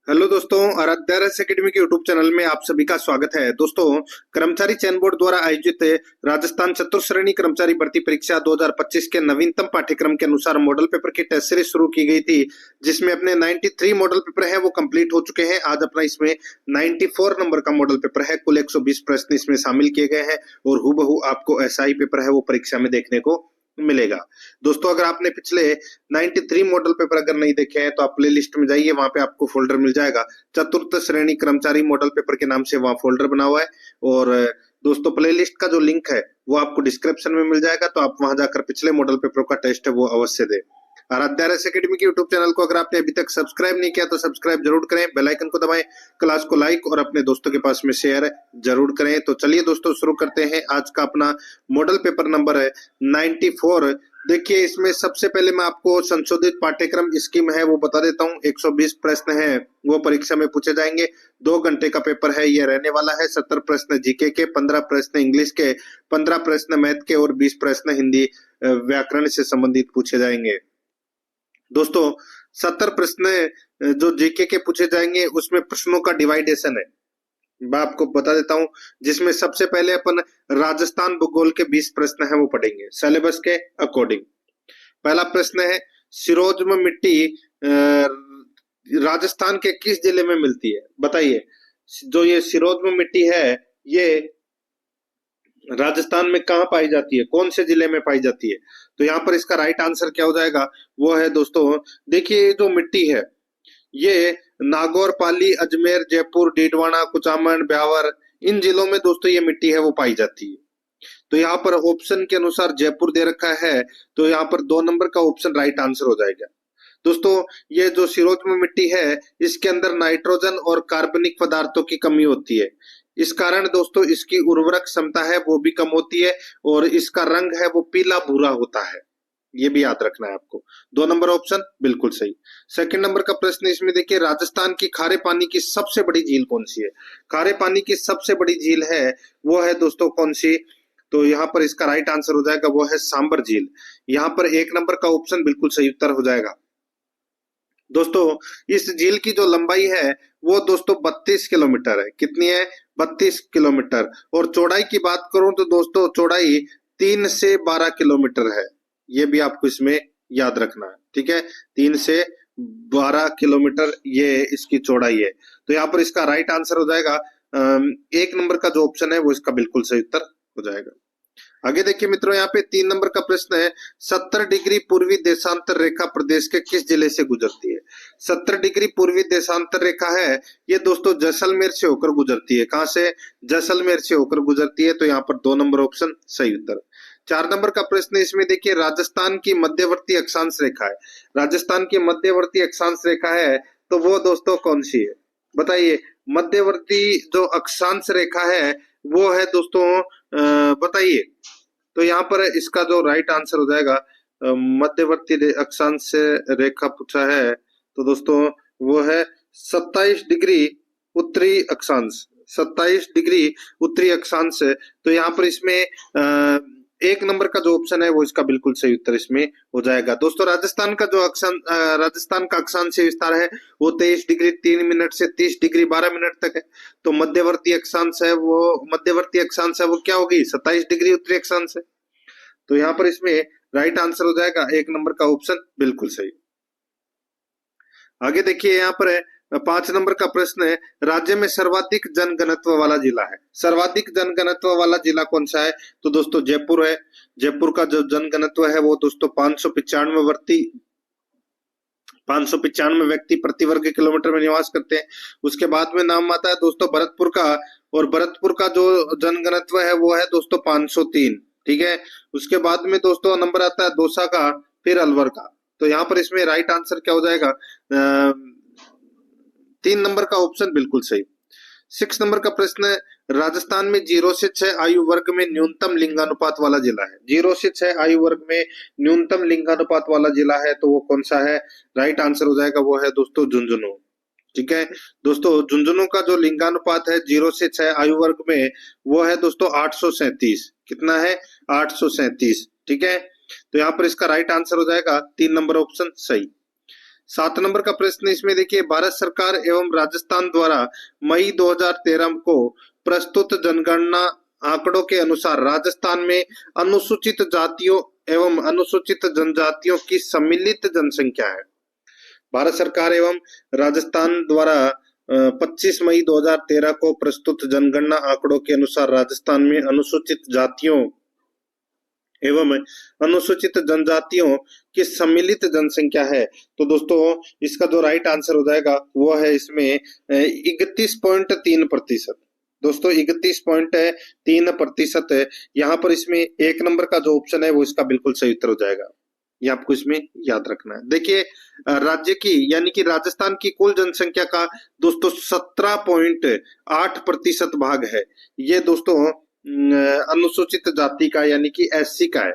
Hello दोस्तों, आराध्या रस academy के यूट्यूब चैनल में आप सभी का स्वागत है। दोस्तों, कर्मचारी चयन बोर्ड द्वारा आयोजित राजस्थान चतुर्श्रेणी कर्मचारी भर्ती परीक्षा 2025 के नवीनतम पाठ्यक्रम के अनुसार मॉडल पेपर की टेस्ट सीरीज शुरू की गई थी, जिसमें अपने 93 मॉडल पेपर है वो कंप्लीट हो चुके हैं। आज अपना इसमें 94 नंबर का मॉडल पेपर है। कुल 120 प्रश्न इसमें शामिल किए गए हैं और हूबहू आपको ऐसा ही पेपर है वो परीक्षा में देखने को मिलेगा। दोस्तों, अगर आपने पिछले 93 मॉडल पेपर अगर नहीं देखे हैं तो आप प्ले लिस्ट में जाइए, वहां पे आपको फोल्डर मिल जाएगा चतुर्थ श्रेणी कर्मचारी मॉडल पेपर के नाम से, वहां फोल्डर बना हुआ है। और दोस्तों, प्ले लिस्ट का जो लिंक है वो आपको डिस्क्रिप्शन में मिल जाएगा, तो आप वहां जाकर पिछले मॉडल पेपर का टेस्ट है वो अवश्य दें। आराध्या रस एकेडमी के यूट्यूब चैनल को अगर आपने अभी तक सब्सक्राइब नहीं किया तो सब्सक्राइब जरूर करें, बेल आइकन को दबाएं, क्लास को लाइक और अपने दोस्तों के पास में शेयर जरूर करें। तो चलिए दोस्तों, शुरू करते हैं। आज का अपना मॉडल पेपर नंबर है 94। देखिए, इसमें सबसे पहले मैं आपको संशोधित पाठ्यक्रम स्कीम है वो बता देता हूँ। 120 प्रश्न है वो परीक्षा में पूछे जाएंगे। 2 घंटे का पेपर है ये रहने वाला है। 70 प्रश्न जीके के, 15 प्रश्न इंग्लिश के, 15 प्रश्न मैथ के और 20 प्रश्न हिंदी व्याकरण से संबंधित पूछे जाएंगे। दोस्तों, 70 प्रश्न जो जीके के पूछे जाएंगे उसमें प्रश्नों का डिवाइडेशन है, मैं आपको बता देता हूं। जिसमें सबसे पहले अपन राजस्थान भूगोल के 20 प्रश्न हैं वो पढ़ेंगे सिलेबस के अकॉर्डिंग। पहला प्रश्न है, सिरोज्म मिट्टी राजस्थान के किस जिले में मिलती है? बताइए, जो ये सिरोज्म मिट्टी है ये राजस्थान में कहाँ पाई जाती है, कौन से जिले में पाई जाती है? तो यहाँ पर इसका राइट आंसर क्या हो जाएगा, वो है दोस्तों, देखिए जो मिट्टी है ये नागौर, पाली, अजमेर, जयपुर, डीडवाना, कुचामन, ब्यावर, इन जिलों में दोस्तों ये मिट्टी है वो पाई जाती है। तो यहाँ पर ऑप्शन के अनुसार जयपुर दे रखा है, तो यहाँ पर 2 नंबर का ऑप्शन राइट आंसर हो जाएगा। दोस्तों, ये जो सिरोज्म मिट्टी है इसके अंदर नाइट्रोजन और कार्बनिक पदार्थों की कमी होती है। इस कारण दोस्तों इसकी उर्वरक क्षमता है वो भी कम होती है और इसका रंग है वो पीला भूरा होता है। ये भी याद रखना है आपको। 2 नंबर ऑप्शन बिल्कुल सही। सेकंड नंबर का प्रश्न इसमें देखिए, राजस्थान की खारे पानी की सबसे बड़ी झील कौन सी है? खारे पानी की सबसे बड़ी झील है वो है दोस्तों कौन सी? तो यहाँ पर इसका राइट आंसर हो जाएगा वो है सांबर झील। यहाँ पर 1 नंबर का ऑप्शन बिल्कुल सही उत्तर हो जाएगा। दोस्तों, इस झील की जो लंबाई है वो दोस्तों 32 किलोमीटर है। कितनी है? 32 किलोमीटर। और चौड़ाई की बात करूं तो दोस्तों चौड़ाई 3 से 12 किलोमीटर है। ये भी आपको इसमें याद रखना है, ठीक है? 3 से 12 किलोमीटर ये इसकी चौड़ाई है। तो यहाँ पर इसका राइट आंसर हो जाएगा 1 नंबर का जो ऑप्शन है वो इसका बिल्कुल सही उत्तर हो जाएगा। आगे देखिए मित्रों, यहाँ पे 3 नंबर का प्रश्न है, 70 डिग्री पूर्वी देशांतर रेखा प्रदेश के किस जिले से गुजरती है? 70 डिग्री पूर्वी देशांतर रेखा है ये दोस्तों जैसलमेर से होकर गुजरती है। कहां से? जैसलमेर से होकर गुजरती है। तो यहाँ पर 2 नंबर ऑप्शन सही उत्तर। 4 नंबर का प्रश्न इसमें देखिए, राजस्थान की मध्यवर्ती अक्षांश रेखा है। राजस्थान की मध्यवर्ती अक्षांश रेखा है तो वो दोस्तों कौन सी है? बताइए, मध्यवर्ती जो अक्षांश रेखा है वो है दोस्तों, बताइए। तो यहाँ पर इसका जो राइट आंसर हो जाएगा, मध्यवर्ती अक्षांश से रेखा पूछा है तो दोस्तों वो है 27 डिग्री उत्तरी अक्षांश। 27 डिग्री उत्तरी अक्षांश। तो यहाँ पर इसमें 1 नंबर का जो ऑप्शन है वो इसका बिल्कुल सही उत्तर इसमें हो जाएगा। दोस्तों, राजस्थान का जो राजस्थान का अक्षांशीय विस्तार है वो 23 डिग्री 3 मिनट से 30 डिग्री 12 मिनट तक है। तो मध्यवर्ती अक्षांश है वो क्या होगी? 27 डिग्री उत्तरी अक्षांश है। तो यहाँ पर इसमें राइट आंसर हो जाएगा 1 नंबर का ऑप्शन बिल्कुल सही। आगे देखिए, यहाँ पर है 5 नंबर का प्रश्न है, राज्य में सर्वाधिक जनघनत्व वाला जिला है। सर्वाधिक जनघनत्व वाला जिला कौन सा है? तो दोस्तों जयपुर है। जयपुर का जो जनघनत्व है वो दोस्तों 595 व्यक्ति प्रति वर्ग किलोमीटर में निवास करते हैं। उसके बाद में नाम आता है दोस्तों भरतपुर का, और भरतपुर का जो जनघनत्व है वो है दोस्तों 503, ठीक है? उसके बाद में दोस्तों नंबर आता है दौसा का, फिर अलवर का। तो यहाँ पर इसमें राइट आंसर क्या हो जाएगा? 3 नंबर का ऑप्शन बिल्कुल सही। 6 नंबर का प्रश्न है, राजस्थान में 0 से 6 आयु वर्ग में न्यूनतम लिंगानुपात वाला जिला है। 0 से 6 आयु वर्ग में न्यूनतम लिंगानुपात वाला जिला है तो वो कौन सा है? राइट आंसर हो जाएगा वो है दोस्तों झुंझुनू, ठीक है? दोस्तों, झुंझुनू का जो लिंगानुपात है 0 से 6 आयु वर्ग में वो है दोस्तों 837। कितना है? 837, ठीक है? तो यहाँ पर इसका राइट आंसर हो जाएगा 3 नंबर ऑप्शन सही। 7 नंबर का प्रश्न इसमें देखिए, भारत सरकार एवं राजस्थान द्वारा मई 2013 को प्रस्तुत जनगणना आंकड़ों के अनुसार राजस्थान में अनुसूचित जातियों एवं अनुसूचित जनजातियों की सम्मिलित जनसंख्या है। भारत सरकार एवं राजस्थान द्वारा 25 मई 2013 को प्रस्तुत जनगणना आंकड़ों के अनुसार राजस्थान में अनुसूचित जातियों एवं अनुसूचित जनजातियों की सम्मिलित जनसंख्या है। तो दोस्तों इसका जो राइट आंसर हो जाएगा वो है इसमें 31.3%। दोस्तों 31.3% है यहाँ पर। इसमें 1 नंबर का जो ऑप्शन है वो इसका बिल्कुल सही उत्तर हो जाएगा। ये आपको इसमें याद रखना है। देखिए राज्य की यानी कि राजस्थान की कुल जनसंख्या का दोस्तों 17.8% भाग है ये दोस्तों अनुसूचित जाति का यानी कि एससी का है,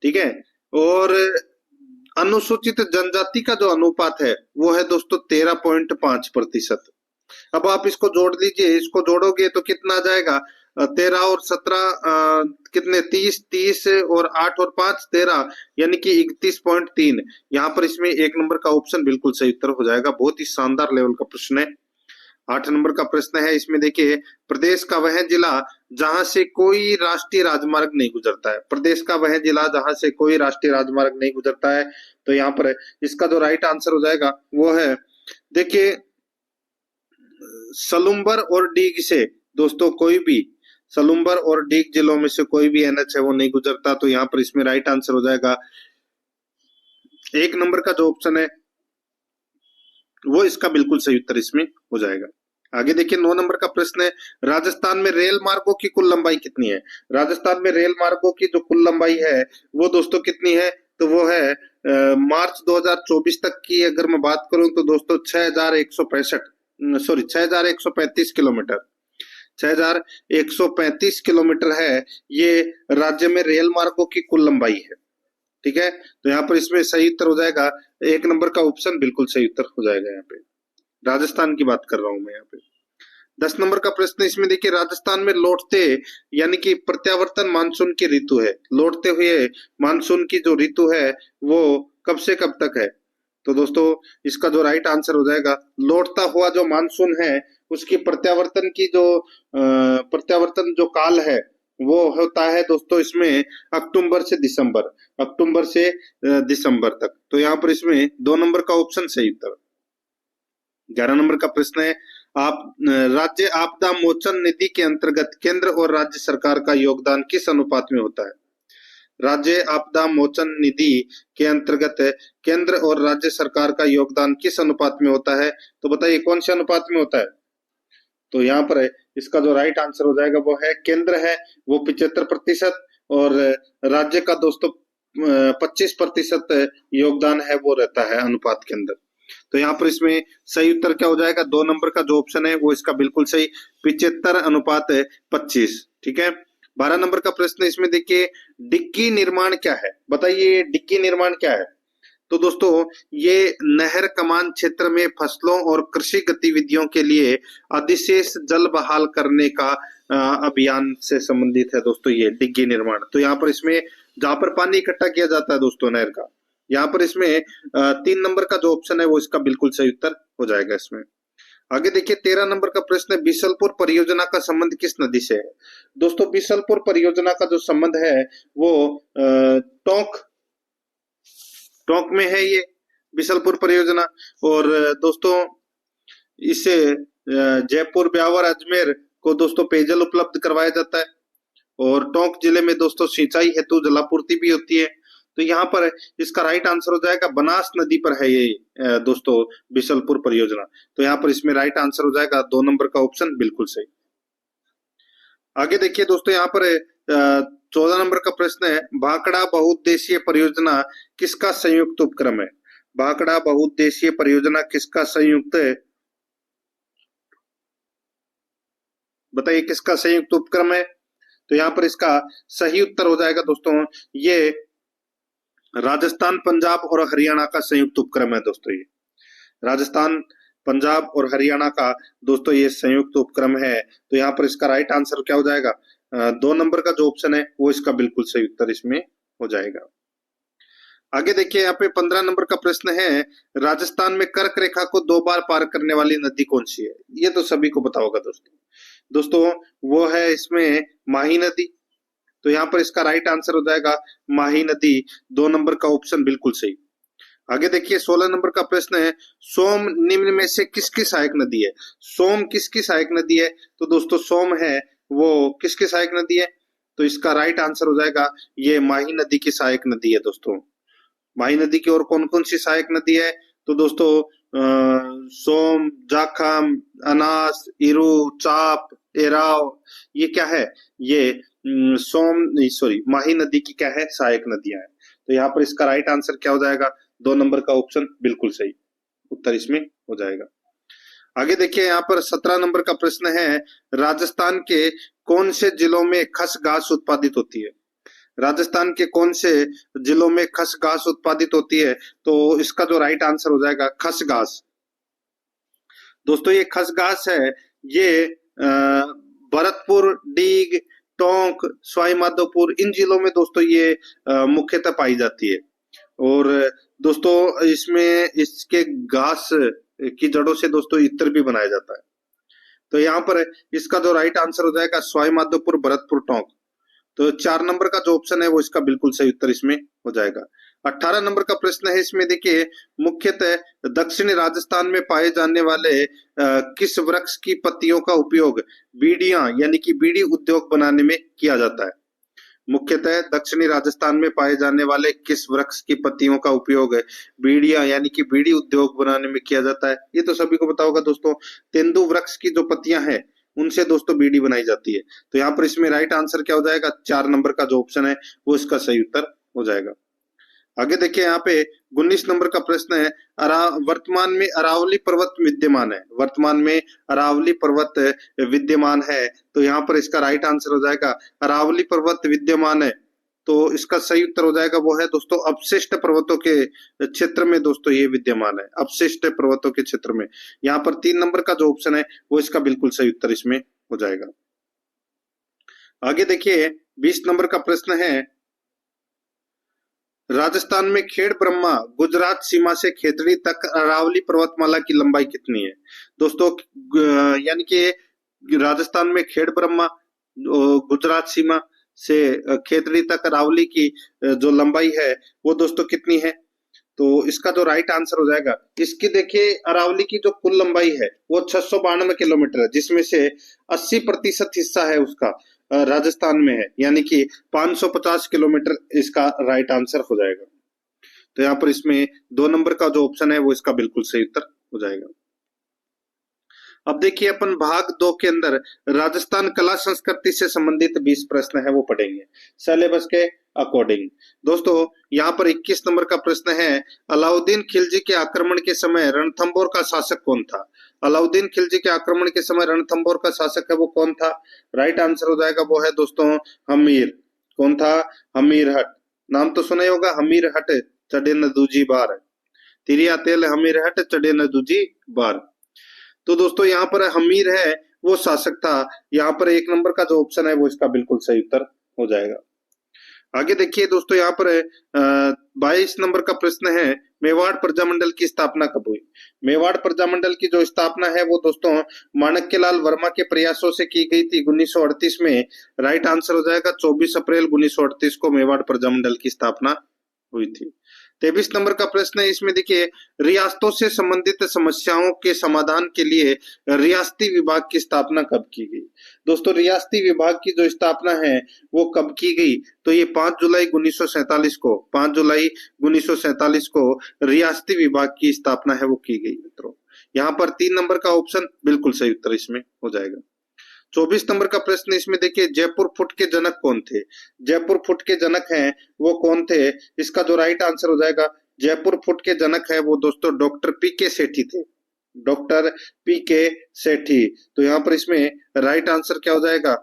ठीक है। और अनुसूचित जनजाति का जो अनुपात है वो है दोस्तों 13.5%। अब आप इसको जोड़ लीजिए, इसको जोड़ोगे तो कितना आ जाएगा, 13 और 17 कितने 30 और 8 और 5 13 यानी कि 31.3। यहाँ पर इसमें 1 नंबर का ऑप्शन बिल्कुल सही उत्तर हो जाएगा। बहुत ही शानदार लेवल का प्रश्न है। 8 नंबर का प्रश्न है इसमें देखिए, प्रदेश का वह जिला जहां से कोई राष्ट्रीय राजमार्ग नहीं गुजरता है। प्रदेश का वह जिला जहां से कोई राष्ट्रीय राजमार्ग नहीं गुजरता है। तो यहाँ पर इसका जो राइट आंसर हो जाएगा वो है देखिए सलुम्बर और डीग से दोस्तों कोई भी सलुम्बर और डीग जिलों में से कोई भी एनएच है वो नहीं गुजरता। तो यहाँ पर इसमें राइट आंसर हो जाएगा 1 नंबर का जो ऑप्शन है वो इसका बिल्कुल सही उत्तर इसमें हो जाएगा। आगे देखिए 9 नंबर का प्रश्न है, राजस्थान में रेल मार्गों की कुल लंबाई कितनी है। राजस्थान में रेल मार्गों की जो कुल लंबाई है वो दोस्तों कितनी है, तो वो है मार्च 2024 तक की अगर मैं बात करूं तो दोस्तों 6135 किलोमीटर 6135 किलोमीटर है ये राज्य में रेल मार्गों की कुल लंबाई है, ठीक है। तो यहाँ पर इसमें सही उत्तर हो जाएगा 1 नंबर का ऑप्शन बिल्कुल सही उत्तर हो जाएगा। यहाँ पे राजस्थान की बात कर रहा हूं मैं यहाँ पे। 10 नंबर का प्रश्न इसमें देखिए, राजस्थान में लौटते यानी कि प्रत्यावर्तन मानसून की ऋतु है। लौटते हुए मानसून की जो ऋतु है वो कब से कब तक है। तो दोस्तों इसका जो राइट आंसर हो जाएगा, लौटता हुआ जो मानसून है उसकी प्रत्यावर्तन की जो प्रत्यावर्तन जो काल है वो होता है दोस्तों इसमें अक्टूबर से दिसंबर तक। तो यहाँ पर इसमें 2 नंबर का ऑप्शन सही उत्तर। 11 नंबर का प्रश्न है, आप राज्य आपदा मोचन निधि के अंतर्गत केंद्र और राज्य सरकार का योगदान किस अनुपात में होता है। राज्य आपदा मोचन निधि के अंतर्गत केंद्र और राज्य सरकार का योगदान किस अनुपात में होता है। तो बताइए कौन से अनुपात में होता है। तो यहाँ पर इसका जो राइट आंसर हो जाएगा वो है केंद्र है वो 75% और राज्य का दोस्तों 25% योगदान है वो रहता है अनुपात के अंदर। तो यहाँ पर इसमें सही उत्तर क्या हो जाएगा, 2 नंबर का जो ऑप्शन है वो इसका बिल्कुल सही 75:25, ठीक है। 12 नंबर का प्रश्न इसमें देखिए, डिग्गी निर्माण क्या है। बताइए डिग्गी निर्माण क्या है। तो दोस्तों ये नहर कमान क्षेत्र में फसलों और कृषि गतिविधियों के लिए अधिशेष जल बहाल करने का अभियान से संबंधित है दोस्तों ये डिग्गी निर्माण। तो यहाँ पर इसमें जहां पर पानी इकट्ठा किया जाता है दोस्तों नहर का, यहाँ पर इसमें 3 नंबर का जो ऑप्शन है वो इसका बिल्कुल सही उत्तर हो जाएगा इसमें। आगे देखिए 13 नंबर का प्रश्न है, बीसलपुर परियोजना का संबंध किस नदी से है। दोस्तों बीसलपुर परियोजना का जो संबंध है वो टोंक में है ये बीसलपुर परियोजना। और दोस्तों इससे जयपुर, ब्यावर, अजमेर को दोस्तों पेयजल उपलब्ध करवाया जाता है और टोंक जिले में दोस्तों सिंचाई हेतु जलापूर्ति भी होती है। तो यहाँ पर इसका राइट आंसर हो जाएगा, बनास नदी पर है ये दोस्तों बीसलपुर परियोजना। तो यहाँ पर इसमें राइट आंसर हो जाएगा 2 नंबर का ऑप्शन बिल्कुल सही। आगे देखिए दोस्तों यहाँ पर 14 नंबर का प्रश्न है, भाखड़ा बहुउद्देशीय परियोजना किसका संयुक्त उपक्रम है। भाखड़ा बहुउद्देशीय परियोजना किसका संयुक्त है, बताइए किसका संयुक्त उपक्रम है। तो यहाँ पर इसका सही उत्तर हो जाएगा दोस्तों ये राजस्थान, पंजाब और हरियाणा का संयुक्त उपक्रम है दोस्तों। ये राजस्थान, पंजाब और हरियाणा का दोस्तों ये संयुक्त उपक्रम है। तो यहाँ पर इसका राइट आंसर क्या हो जाएगा, 2 नंबर का जो ऑप्शन है वो इसका बिल्कुल सही उत्तर इसमें हो जाएगा। आगे देखिए यहाँ पे 15 नंबर का प्रश्न है, राजस्थान में कर्क रेखा को 2 बार पार करने वाली नदी कौन सी है? ये तो सभी को पता होगा दोस्तों। दोस्तों वो है इसमें माही नदी। तो यहाँ पर इसका राइट आंसर हो जाएगा माही नदी, 2 नंबर का ऑप्शन बिल्कुल सही। आगे देखिए 16 नंबर का प्रश्न है, सोम निम्न में से किसकी सहायक नदी है? सोम किसकी सहायक नदी है? तो दोस्तों सोम है वो किसकी सहायक नदी है? तो इसका राइट आंसर हो जाएगा ये माही नदी की सहायक नदी है दोस्तों। माही नदी की और कौन कौन सी सहायक नदी है? तो दोस्तों सोम, जाखम, अनास, इरु, चाप, एराव, ये क्या है? ये सोम नहीं सॉरी माही नदी की क्या है? सहायक नदियां हैं। तो यहाँ पर इसका राइट आंसर क्या हो जाएगा? 2 नंबर का ऑप्शन बिल्कुल सही उत्तर इसमें हो जाएगा। आगे देखिए यहाँ पर 17 नंबर का प्रश्न है, राजस्थान के कौन से जिलों में खस घास उत्पादित होती है? राजस्थान के कौन से जिलों में खस घास उत्पादित होती है? तो इसका जो राइट आंसर हो जाएगा खस घास। दोस्तों ये खस घास है, ये भरतपुर, डीग, टोंक, सवाई माधोपुर, इन जिलों में दोस्तों ये मुख्यतः पाई जाती है। और दोस्तों इसमें इसके घास की जड़ों से दोस्तों इत्र भी बनाया जाता है। तो यहाँ पर इसका जो राइट आंसर हो जाएगा सवाई माधोपुर, भरतपुर, टोंक। तो 4 नंबर का जो ऑप्शन है वो इसका बिल्कुल सही उत्तर इसमें हो जाएगा। 18 नंबर का प्रश्न है, इसमें देखिए मुख्यतः दक्षिणी राजस्थान में पाए जाने वाले किस वृक्ष की पत्तियों का उपयोग बीड़ियां यानी कि बीड़ी उद्योग बनाने में किया जाता है? मुख्यतः दक्षिणी राजस्थान में पाए जाने वाले किस वृक्ष की पत्तियों का उपयोग बीड़ियां यानी कि बीड़ी उद्योग बनाने में किया जाता है? ये तो सभी को पता होगा दोस्तों, तेंदु वृक्ष की जो पत्तियां हैं उनसे दोस्तों बीड़ी बनाई जाती है। तो यहाँ पर इसमें राइट आंसर क्या हो जाएगा? 4 नंबर का जो ऑप्शन है वो इसका सही उत्तर हो जाएगा। आगे देखिए यहाँ पे 19 नंबर का प्रश्न है, वर्तमान में अरावली पर्वत विद्यमान है। वर्तमान में अरावली पर्वत विद्यमान है। तो यहाँ पर इसका राइट आंसर हो जाएगा अरावली पर्वत विद्यमान है। तो इसका सही उत्तर हो जाएगा वो है दोस्तों अपशिष्ट पर्वतों के क्षेत्र में दोस्तों ये विद्यमान है, अपशिष्ट पर्वतों के क्षेत्र में। यहाँ पर 3 नंबर का जो ऑप्शन है वो इसका बिल्कुल सही उत्तर इसमें हो जाएगा। आगे देखिए 20 नंबर का प्रश्न है, राजस्थान में खेड़ ब्रह्मा गुजरात सीमा से खेतड़ी तक अरावली पर्वतमाला की लंबाई कितनी है? दोस्तों यानी कि राजस्थान में खेड़ ब्रह्मा गुजरात सीमा से खेतड़ी तक अरावली की जो लंबाई है वो दोस्तों कितनी है? तो इसका जो राइट आंसर हो जाएगा, इसकी देखिए अरावली की जो कुल लंबाई है वो 692 किलोमीटर है, जिसमें से 80% हिस्सा है उसका राजस्थान में है, यानी कि 550 किलोमीटर इसका राइट आंसर हो जाएगा। तो यहाँ पर इसमें 2 नंबर का जो ऑप्शन है वो इसका बिल्कुल सही उत्तर हो जाएगा। अब देखिए अपन भाग 2 के अंदर राजस्थान कला संस्कृति से संबंधित 20 प्रश्न है वो पढ़ेंगे सिलेबस के अकॉर्डिंग। दोस्तों यहाँ पर 21 नंबर का प्रश्न है, अलाउद्दीन खिलजी के आक्रमण के समय रणथंभौर का शासक कौन था? अलाउद्दीन खिलजी के आक्रमण के समय रणथंभौर का शासक है वो कौन था? राइट आंसर हो जाएगा वो है दोस्तों हमीर। कौन था? हमीर हट। नाम तो सुना ही होगा, हमीर हट चढ़े न दूजी बार, तिरिया तेल हमीर हट चढ़े न दूजी बार। तो दोस्तों यहाँ पर हमीर है वो शासक था। यहाँ पर 1 नंबर का जो ऑप्शन है वो इसका बिल्कुल सही उत्तर हो जाएगा। आगे देखिए दोस्तों यहाँ पर 22 नंबर का प्रश्न है, मेवाड़ प्रजामंडल की स्थापना कब हुई? मेवाड़ प्रजामंडल की जो स्थापना है वो दोस्तों माणक्यलाल वर्मा के प्रयासों से की गई थी 1938 में। राइट आंसर हो जाएगा 24 अप्रैल 1938 को मेवाड़ प्रजामंडल की स्थापना हुई थी। 23 नंबर का प्रश्न है, इसमें देखिए रियासतों से संबंधित समस्याओं के समाधान के लिए रियासती विभाग की स्थापना कब की गई? दोस्तों रियासती विभाग की जो स्थापना है वो कब की गई? तो ये 5 जुलाई 1947 को 5 जुलाई 1947 को रियासती विभाग की स्थापना है वो की गई मित्रों। यहाँ पर 3 नंबर का ऑप्शन बिल्कुल सही उत्तर इसमें हो जाएगा। 24 नंबर का प्रश्न इसमें देखिए जयपुर फुट के जनक कौन थे? जयपुर फुट के जनक हैं वो कौन थे? इसका जो राइट आंसर हो जाएगा जयपुर फुट के जनक है वो दोस्तों डॉक्टर पीके सेठी थे। डॉक्टर पीके सेठी। तो यहाँ पर इसमें राइट आंसर क्या हो जाएगा?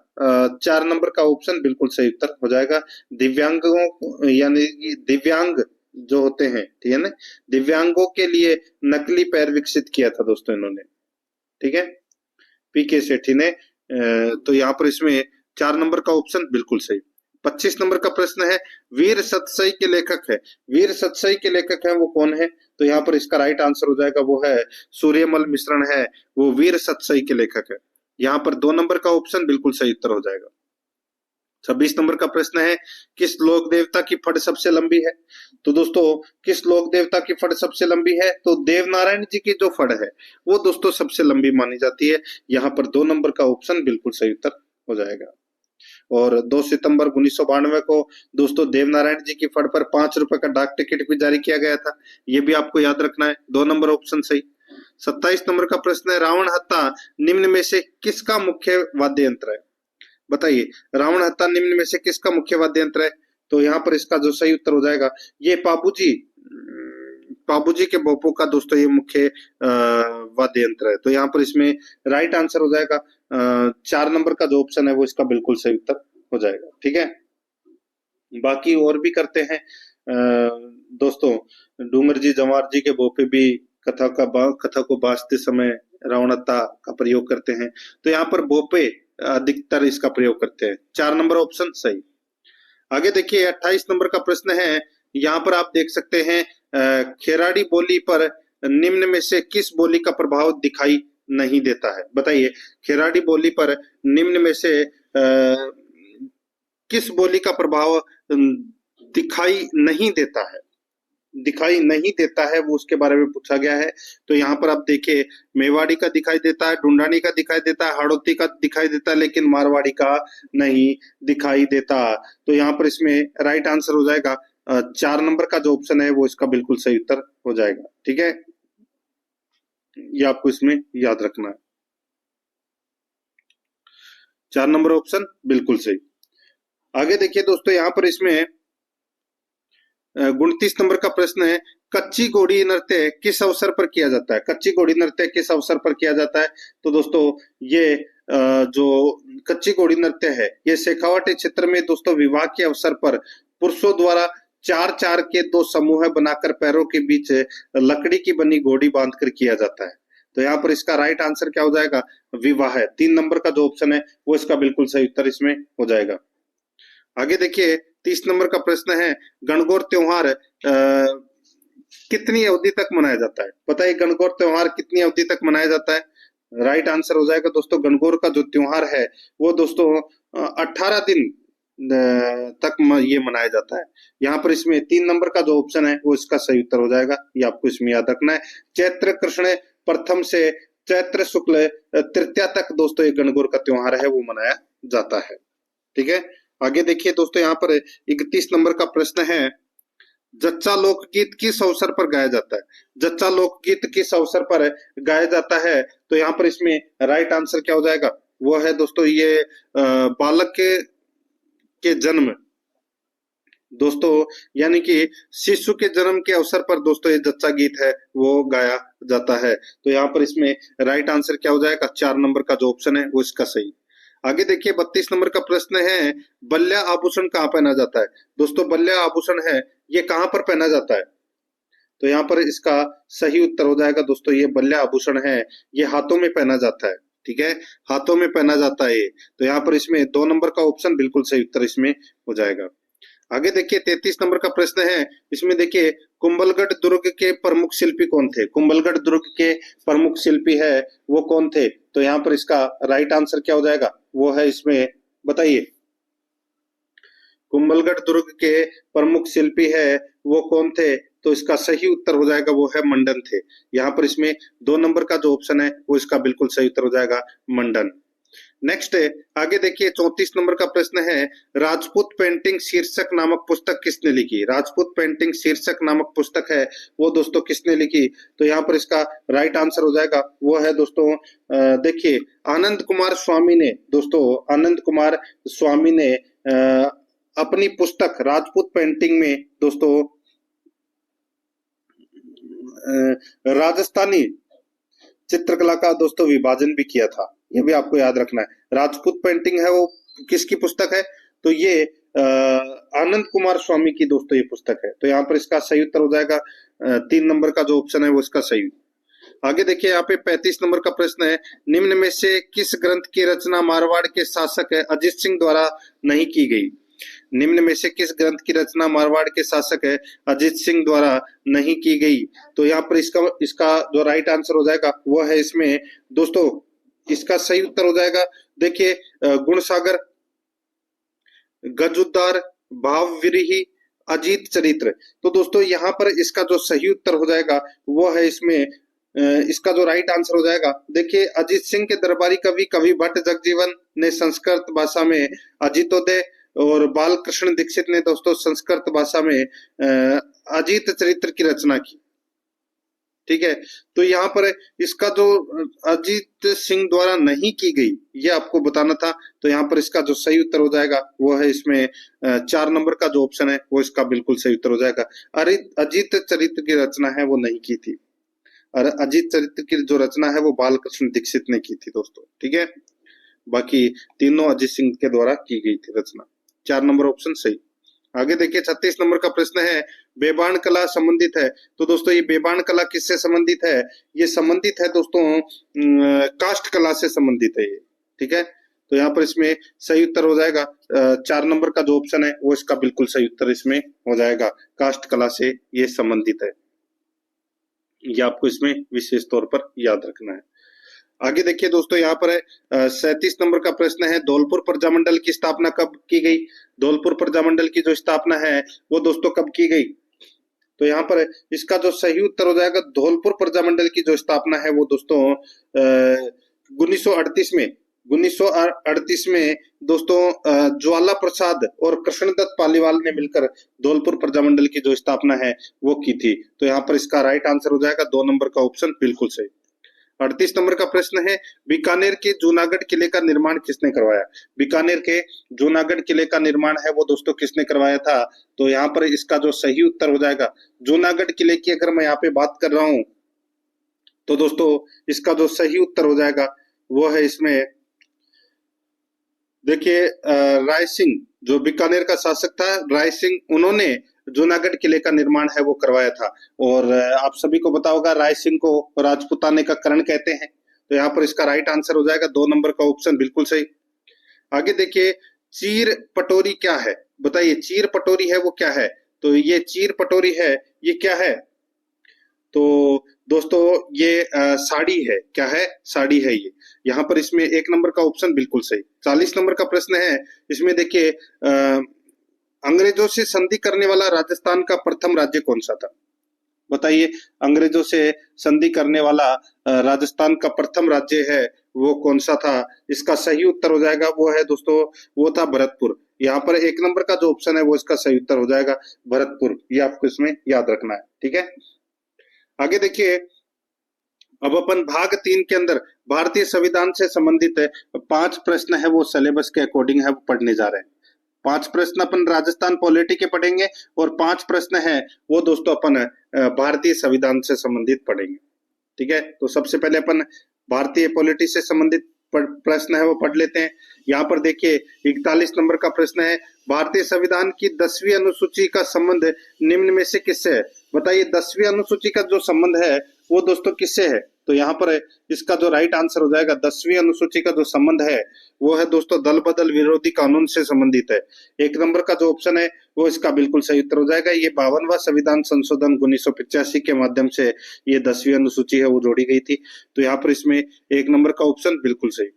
4 नंबर का ऑप्शन बिल्कुल सही उत्तर हो जाएगा। दिव्यांगों यानी कि दिव्यांग जो होते हैं, ठीक है ना, दिव्यांगों के लिए नकली पैर विकसित किया था दोस्तों इन्होंने, ठीक है, पीके सेठी ने। तो यहाँ पर इसमें 4 नंबर का ऑप्शन बिल्कुल सही। 25 नंबर का प्रश्न है, वीर सतसई के लेखक है, वीर सतसई के लेखक है वो कौन है? तो यहाँ पर इसका राइट आंसर हो जाएगा वो है सूर्यमल मिश्रण है, वो वीर सतसई के लेखक है। यहाँ पर 2 नंबर का ऑप्शन बिल्कुल सही उत्तर हो जाएगा। 26 नंबर का प्रश्न है, किस लोक देवता की फड़ सबसे लंबी है? तो दोस्तों किस लोक देवता की फड़ सबसे लंबी है? तो देवनारायण जी की जो फड़ है वो दोस्तों सबसे लंबी मानी जाती है। यहाँ पर 2 नंबर का ऑप्शन बिल्कुल सही उत्तर हो जाएगा। और 2 सितंबर 1992 को दोस्तों देवनारायण जी की फड़ पर 5 रुपए का डाक टिकट भी जारी किया गया था, ये भी आपको याद रखना है। 2 नंबर ऑप्शन सही। 27 नंबर का प्रश्न है, रावण हत्था निम्न में से किसका मुख्य वाद्य यंत्र है? बताइए, रावण हत्था निम्न में से किसका मुख्य वाद्य यंत्र है? तो यहाँ पर इसका जो सही उत्तर हो जाएगा ये पाबूजी के बोपो का दोस्तों ये मुख्य वाद्य यंत्र है। तो यहाँ पर इसमें राइट आंसर हो जाएगा 4 नंबर का जो ऑप्शन है वो इसका बिल्कुल सही उत्तर हो जाएगा। ठीक है, बाकी और भी करते हैं दोस्तों। डूंगर जी जवार जी के बोपे भी कथा को बाजते समय रावणता का प्रयोग करते हैं। तो यहाँ पर बोपे अधिकतर इसका प्रयोग करते हैं। 4 नंबर ऑप्शन सही। आगे देखिए 28 नंबर का प्रश्न है, यहाँ पर आप देख सकते हैं खेराड़ी बोली पर निम्न में से किस बोली का प्रभाव दिखाई नहीं देता है? बताइए, खेराड़ी बोली पर निम्न में से किस बोली का प्रभाव दिखाई नहीं देता है? दिखाई नहीं देता है वो उसके बारे में पूछा गया है। तो यहाँ पर आप देखिए मेवाड़ी का दिखाई देता है, ढूंढानी का दिखाई देता है, हाड़ौती का दिखाई देता है, लेकिन मारवाड़ी का नहीं दिखाई देता। तो यहाँ पर इसमें राइट आंसर हो जाएगा 4 नंबर का जो ऑप्शन है वो इसका बिल्कुल सही उत्तर हो जाएगा। ठीक है, ये आपको इसमें याद रखना है। 4 नंबर ऑप्शन बिल्कुल सही। आगे देखिए दोस्तों, यहाँ पर इसमें 29 नंबर का प्रश्न है, कच्ची घोड़ी नृत्य किस अवसर पर किया जाता है? कच्ची घोड़ी नृत्य किस अवसर पर किया जाता है? तो दोस्तों ये जो कच्ची घोड़ी नृत्य है ये शेखावाटी क्षेत्र में दोस्तों विवाह के अवसर पर पुरुषों द्वारा 4-4 के 2 समूह बनाकर पैरों के बीच लकड़ी की बनी घोड़ी बांधकर किया जाता है। तो यहाँ पर इसका राइट आंसर क्या हो जाएगा? विवाह है। 3 नंबर का जो ऑप्शन है वो इसका बिल्कुल सही उत्तर इसमें हो जाएगा। आगे देखिए 30 नंबर का प्रश्न है, गणगौर त्योहार कितनी अवधि तक मनाया जाता है? बताइए, गणगौर त्योहार कितनी अवधि तक मनाया जाता है? राइट आंसर हो जाएगा दोस्तों गणगौर का जो त्योहार है वो दोस्तों 18 दिन तक ये मनाया जाता है। यहाँ पर इसमें 3 नंबर का जो ऑप्शन है वो इसका सही उत्तर हो जाएगा, ये आपको इसमें याद रखना है। चैत्र कृष्ण प्रथम से चैत्र शुक्ल तृतीया तक दोस्तों ये गणगौर का त्योहार है वो मनाया जाता है। ठीक है, आगे देखिए दोस्तों, यहाँ पर 31 नंबर का प्रश्न है, जच्चा लोकगीत किस अवसर पर गाया जाता है? जच्चा लोकगीत किस अवसर पर गाया जाता है? तो यहाँ पर इसमें राइट आंसर क्या हो जाएगा? वो है दोस्तों ये बालक के जन्म दोस्तों, यानी कि शिशु के जन्म के अवसर पर दोस्तों ये जच्चा गीत है वो गाया जाता है। तो यहाँ पर इसमें राइट आंसर क्या हो जाएगा? 4 नंबर का जो ऑप्शन है वो इसका सही। आगे देखिए 32 नंबर का प्रश्न है, बल्ल्या आभूषण कहाँ पहना जाता है? दोस्तों बल्ल्या आभूषण है ये कहाँ पर पहना जाता है? तो यहाँ पर इसका सही उत्तर हो जाएगा दोस्तों ये बल्ल्या आभूषण है ये हाथों में पहना जाता है। ठीक है, हाथों में पहना जाता है। तो यहाँ पर इसमें 2 नंबर का ऑप्शन बिल्कुल सही उत्तर इसमें हो जाएगा। आगे देखिए 33 नंबर का प्रश्न है, इसमें देखिए कुंभलगढ़ दुर्ग के प्रमुख शिल्पी कौन थे? कुंभलगढ़ दुर्ग के प्रमुख शिल्पी है वो कौन थे? तो यहाँ पर इसका राइट आंसर क्या हो जाएगा? वो है इसमें, बताइए, कुंभलगढ़ दुर्ग के प्रमुख शिल्पी है वो कौन थे? तो इसका सही उत्तर हो जाएगा वो है मंडन थे। यहाँ पर इसमें 2 नंबर का जो ऑप्शन है वो इसका बिल्कुल सही उत्तर हो जाएगा मंडन। नेक्स्ट आगे देखिए 34 नंबर का प्रश्न है, राजपूत पेंटिंग शीर्षक नामक पुस्तक किसने लिखी? राजपूत पेंटिंग शीर्षक नामक पुस्तक है वो दोस्तों किसने लिखी? तो यहाँ पर इसका राइट आंसर हो जाएगा वो है दोस्तों देखिए आनंद कुमार स्वामी ने। दोस्तों आनंद कुमार स्वामी ने अपनी पुस्तक राजपूत पेंटिंग में दोस्तों राजस्थानी चित्रकला का दोस्तों विभाजन भी किया था, ये भी आपको याद रखना है। राजपूत पेंटिंग है वो किसकी पुस्तक है? तो ये आनंद कुमार स्वामी की दोस्तों ये पुस्तक है। तो यहाँ पर इसका सही उत्तर हो जाएगा 3 नंबर का जो ऑप्शन है वो इसका सही। आगे देखिए यहाँ पे 35 नंबर का प्रश्न है, निम्न में से किस ग्रंथ की रचना मारवाड़ के शासक अजित सिंह द्वारा नहीं की गई? निम्न में से किस ग्रंथ की रचना मारवाड़ के शासक है अजीत सिंह द्वारा नहीं की गई? तो यहाँ पर इसका इसका जो राइट आंसर हो जाएगा वो है इसमें दोस्तों, इसका सही उत्तर हो जाएगा, देखिए गुणसागर, गजुद्दार, भावविरही, अजीत चरित्र। तो दोस्तों यहाँ पर इसका जो सही उत्तर हो जाएगा वो है इसमें इसका जो राइट आंसर हो जाएगा, देखिए अजीत सिंह के दरबारी कवि कवि भट्ट जगजीवन ने संस्कृत भाषा में अजीतोदय और बालकृष्ण दीक्षित ने दोस्तों संस्कृत भाषा में अजीत चरित्र की रचना की। ठीक है, तो यहाँ पर इसका जो अजीत सिंह द्वारा नहीं की गई ये आपको बताना था। तो यहाँ पर इसका जो सही उत्तर हो जाएगा वो है इसमें 4 नंबर का जो ऑप्शन है वो इसका बिल्कुल सही उत्तर हो जाएगा। अरे अजीत चरित्र की रचना है वो नहीं की थी, और अजीत चरित्र की जो रचना है वो बालकृष्ण दीक्षित ने की थी दोस्तों। ठीक है, बाकी तीनों अजीत सिंह के द्वारा की गई थी रचना। 4 नंबर ऑप्शन सही। आगे देखिए 36 नंबर का प्रश्न है, बेबान कला संबंधित है। तो दोस्तों ये बेबान कला किससे संबंधित है? ये संबंधित है दोस्तों काष्ठ कला से संबंधित है ये। ठीक है, तो यहाँ पर इसमें सही उत्तर हो जाएगा 4 नंबर का जो ऑप्शन है वो इसका बिल्कुल सही उत्तर इसमें हो जाएगा, काष्ठ कला से ये संबंधित है। ये आपको इसमें विशेष तौर पर याद रखना है। आगे देखिए दोस्तों यहाँ पर 37 नंबर का प्रश्न है, धौलपुर प्रजामंडल की स्थापना कब की गई? धौलपुर प्रजामंडल की जो स्थापना है वो दोस्तों कब की गई? तो यहाँ पर इसका जो सही उत्तर हो जाएगा, धौलपुर प्रजामंडल की जो स्थापना है वो दोस्तों 1938 में दोस्तों ज्वाला प्रसाद और कृष्णदत्त पालीवाल ने मिलकर धौलपुर प्रजामंडल की जो स्थापना है वो की थी। तो यहाँ पर इसका राइट आंसर हो जाएगा 2 नंबर का ऑप्शन बिल्कुल सही। 38 नंबर का प्रश्न है, बीकानेर के जूनागढ़ किले का निर्माण किसने करवाया? बीकानेर के जूनागढ़ किले का निर्माण है वो दोस्तों किसने करवाया था? तो यहाँ पर इसका जो सही उत्तर हो जाएगा, जूनागढ़ किले की अगर मैं यहाँ पे बात कर रहा हूं तो दोस्तों इसका जो सही उत्तर हो जाएगा वो है इसमें, देखिए राय सिंह, जो बीकानेर का शासक था राय सिंह, उन्होंने जूनागढ़ किले का निर्माण है वो करवाया था। और आप सभी को पता होगा राय सिंह को राजपुताने का करण कहते हैं। तो यहाँ पर इसका राइट आंसर हो जाएगा 2 नंबर का ऑप्शन बिल्कुल सही। आगे देखिए, चीर पटोरी क्या है? बताइए चीर पटोरी है वो क्या है? तो ये चीर पटोरी है ये क्या है? तो दोस्तों ये साड़ी है। क्या है? साड़ी है ये। यहाँ पर इसमें 1 नंबर का ऑप्शन बिल्कुल सही। 40 नंबर का प्रश्न है, इसमें देखिए अंग्रेजों से संधि करने वाला राजस्थान का प्रथम राज्य कौन सा था? बताइए अंग्रेजों से संधि करने वाला राजस्थान का प्रथम राज्य है वो कौन सा था? इसका सही उत्तर हो जाएगा वो है दोस्तों, वो था भरतपुर। यहाँ पर 1 नंबर का जो ऑप्शन है वो इसका सही उत्तर हो जाएगा भरतपुर। ये आपको इसमें याद रखना है। ठीक है, आगे देखिए, अब अपन भाग 3 के अंदर भारतीय संविधान से संबंधित 5 प्रश्न है वो सिलेबस के अकॉर्डिंग है वो पढ़ने जा रहे हैं। 5 प्रश्न अपन राजस्थान पॉलिटी के पढ़ेंगे और 5 प्रश्न है वो दोस्तों अपन भारतीय संविधान से संबंधित पढ़ेंगे। ठीक है, तो सबसे पहले अपन भारतीय पॉलिटी से संबंधित प्रश्न है वो पढ़ लेते हैं। यहाँ पर देखिए 41 नंबर का प्रश्न है, भारतीय संविधान की 10वीं अनुसूची का संबंध निम्न में से किससे है? बताइए 10वीं अनुसूची का जो संबंध है वो दोस्तों किससे है? तो यहाँ पर इसका जो राइट आंसर हो जाएगा, 10वीं अनुसूची का जो संबंध है वो है दोस्तों दल बदल विरोधी कानून से संबंधित है। 1 नंबर का जो ऑप्शन है वो इसका बिल्कुल सही उत्तर हो जाएगा। ये 52वां संविधान संशोधन 1985 के माध्यम से ये 10वीं अनुसूची है वो जोड़ी गई थी। तो यहाँ पर इसमें 1 नंबर का ऑप्शन बिल्कुल सही।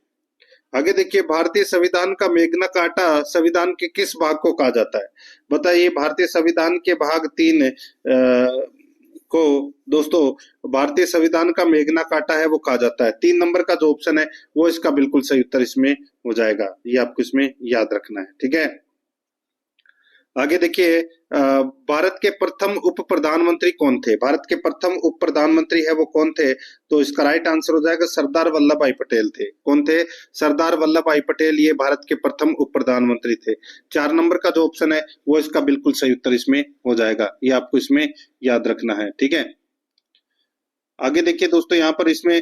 आगे देखिए, भारतीय संविधान का मेग्ना कार्टा संविधान के किस भाग को कहा जाता है? बताइए भारतीय संविधान के भाग 3 को दोस्तों भारतीय संविधान का मेग्ना कार्टा है वो कहा जाता है। 3 नंबर का जो ऑप्शन है वो इसका बिल्कुल सही उत्तर इसमें हो जाएगा। ये आपको इसमें याद रखना है। ठीक है, आगे देखिए, भारत के प्रथम उप प्रधानमंत्री कौन थे? भारत के प्रथम उप प्रधानमंत्री है वो कौन थे? तो इसका राइट आंसर हो जाएगा सरदार वल्लभ भाई पटेल थे। कौन थे? सरदार वल्लभ भाई पटेल ये भारत के प्रथम उप प्रधानमंत्री थे। 4 नंबर का जो ऑप्शन है वो इसका बिल्कुल सही उत्तर इसमें हो जाएगा। ये आपको इसमें याद रखना है। ठीक है, आगे देखिए दोस्तों, यहाँ पर इसमें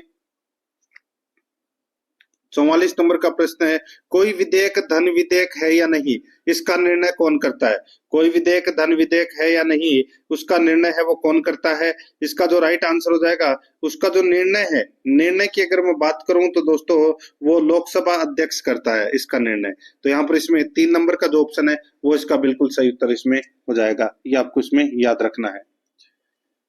44 नंबर का प्रश्न है, कोई विधेयक धन विधेयक है या नहीं, इसका निर्णय कौन करता है? कोई विधेयक धन विधेयक है या नहीं, उसका निर्णय है वो कौन करता है? इसका जो राइट आंसर हो जाएगा, उसका जो निर्णय है, निर्णय की अगर मैं बात करूं तो दोस्तों वो लोकसभा अध्यक्ष करता है इसका निर्णय। तो यहाँ पर इसमें 3 नंबर का जो ऑप्शन है वो इसका बिल्कुल सही उत्तर इसमें हो जाएगा, ये आपको इसमें याद रखना है।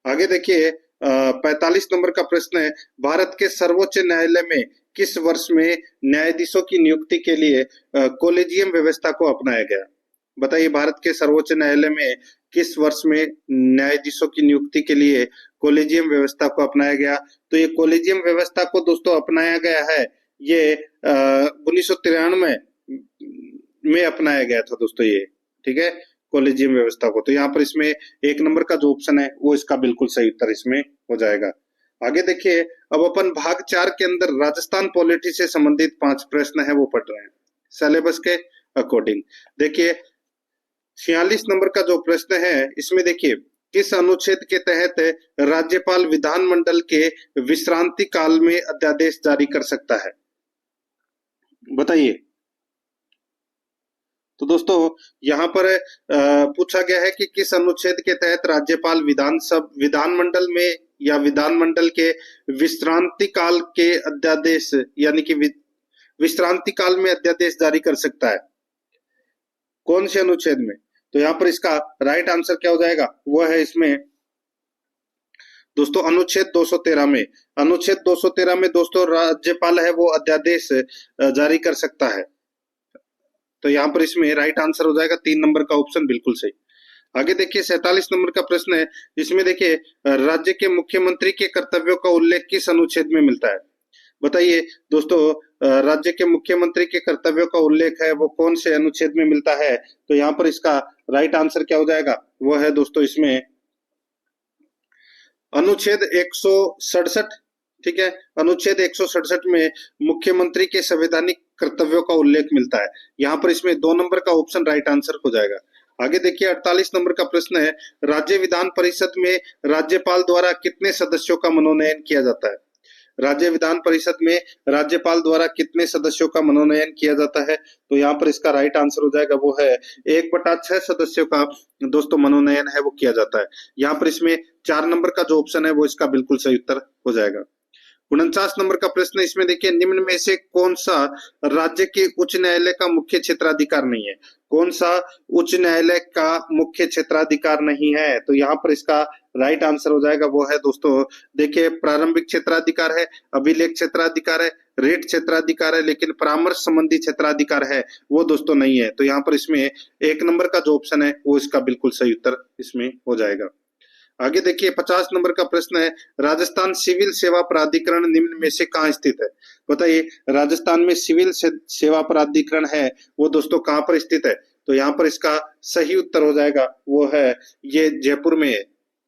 आगे देखिए 45 नंबर का प्रश्न है, भारत के सर्वोच्च न्यायालय में किस वर्ष में न्यायाधीशों की नियुक्ति के लिए कॉलेजियम व्यवस्था को अपनाया गया? बताइए, भारत के सर्वोच्च न्यायालय में किस वर्ष में न्यायाधीशों की नियुक्ति के लिए कॉलेजियम व्यवस्था को अपनाया गया? तो ये कॉलेजियम व्यवस्था को दोस्तों अपनाया गया है, ये 1993 में अपनाया गया था दोस्तों ये, ठीक है, कॉलेजियम व्यवस्था को। तो यहाँ पर इसमें 1 नंबर का जो ऑप्शन है वो इसका बिल्कुल सही उत्तर इसमें हो जाएगा। आगे देखिए, अब अपन भाग 4 के अंदर राजस्थान पॉलिटी से संबंधित 5 प्रश्न है वो पढ़ रहे हैं सिलेबस के अकॉर्डिंग। देखिए 46 नंबर का जो प्रश्न है इसमें देखिए, किस अनुच्छेद के तहत राज्यपाल विधानमंडल के विश्रांति काल में अध्यादेश जारी कर सकता है? बताइए। तो दोस्तों यहाँ पर पूछा गया है कि किस अनुच्छेद के तहत राज्यपाल विधानमंडल में या विधानमंडल के विश्रांति काल के अध्यादेश यानी कि विश्रांति काल में अध्यादेश जारी कर सकता है, कौन से अनुच्छेद में? तो यहाँ पर इसका राइट आंसर क्या हो जाएगा, वो है इसमें दोस्तों अनुच्छेद 213 में। अनुच्छेद 213 में दोस्तों राज्यपाल है वो अध्यादेश जारी कर सकता है। तो यहाँ पर इसमें राइट आंसर हो जाएगा 3 नंबर का ऑप्शन बिल्कुल सही। आगे देखिए 47 नंबर का प्रश्न है, इसमें देखिए राज्य के मुख्यमंत्री के कर्तव्यों का उल्लेख किस अनुच्छेद में मिलता है? बताइए दोस्तों, राज्य के मुख्यमंत्री के कर्तव्यों का उल्लेख है वो कौन से अनुच्छेद में मिलता है? तो यहाँ पर इसका राइट आंसर क्या हो जाएगा, वो है दोस्तों इसमें अनुच्छेद 167, ठीक है, अनुच्छेद 167 में मुख्यमंत्री के संवैधानिक कर्तव्यों का उल्लेख मिलता है। यहाँ पर इसमें 2 नंबर का ऑप्शन राइट आंसर हो जाएगा। आगे देखिए 48 नंबर का प्रश्न है, राज्य विधान परिषद में राज्यपाल द्वारा कितने सदस्यों का मनोनयन किया जाता है? राज्य विधान परिषद में राज्यपाल द्वारा कितने सदस्यों का मनोनयन किया जाता है? तो यहाँ पर इसका राइट आंसर हो जाएगा, वो है 1/6 सदस्यों का दोस्तों मनोनयन है वो किया जाता है। यहाँ पर इसमें 4 नंबर का जो ऑप्शन है वो इसका बिल्कुल सही उत्तर हो जाएगा। 49 नंबर का प्रश्न इसमें देखिए, निम्न में से कौन सा राज्य के उच्च न्यायालय का मुख्य क्षेत्राधिकार नहीं है? कौन सा उच्च न्यायालय का मुख्य क्षेत्राधिकार नहीं है? तो यहाँ पर इसका राइट आंसर हो जाएगा, वो है दोस्तों देखिए प्रारंभिक क्षेत्राधिकार है, अभिलेख क्षेत्राधिकार है, रेट क्षेत्राधिकार है, लेकिन परामर्श संबंधी क्षेत्राधिकार है वो दोस्तों नहीं है। तो यहाँ पर इसमें 1 नंबर का जो ऑप्शन है वो इसका बिल्कुल सही उत्तर इसमें हो जाएगा। आगे देखिए 50 नंबर का प्रश्न है, राजस्थान सिविल सेवा प्राधिकरण निम्न में से कहाँ स्थित है? बताइए, राजस्थान में सिविल सेवा प्राधिकरण है वो दोस्तों कहाँ पर स्थित है? तो यहाँ पर इसका सही उत्तर हो जाएगा, वो है ये जयपुर में है।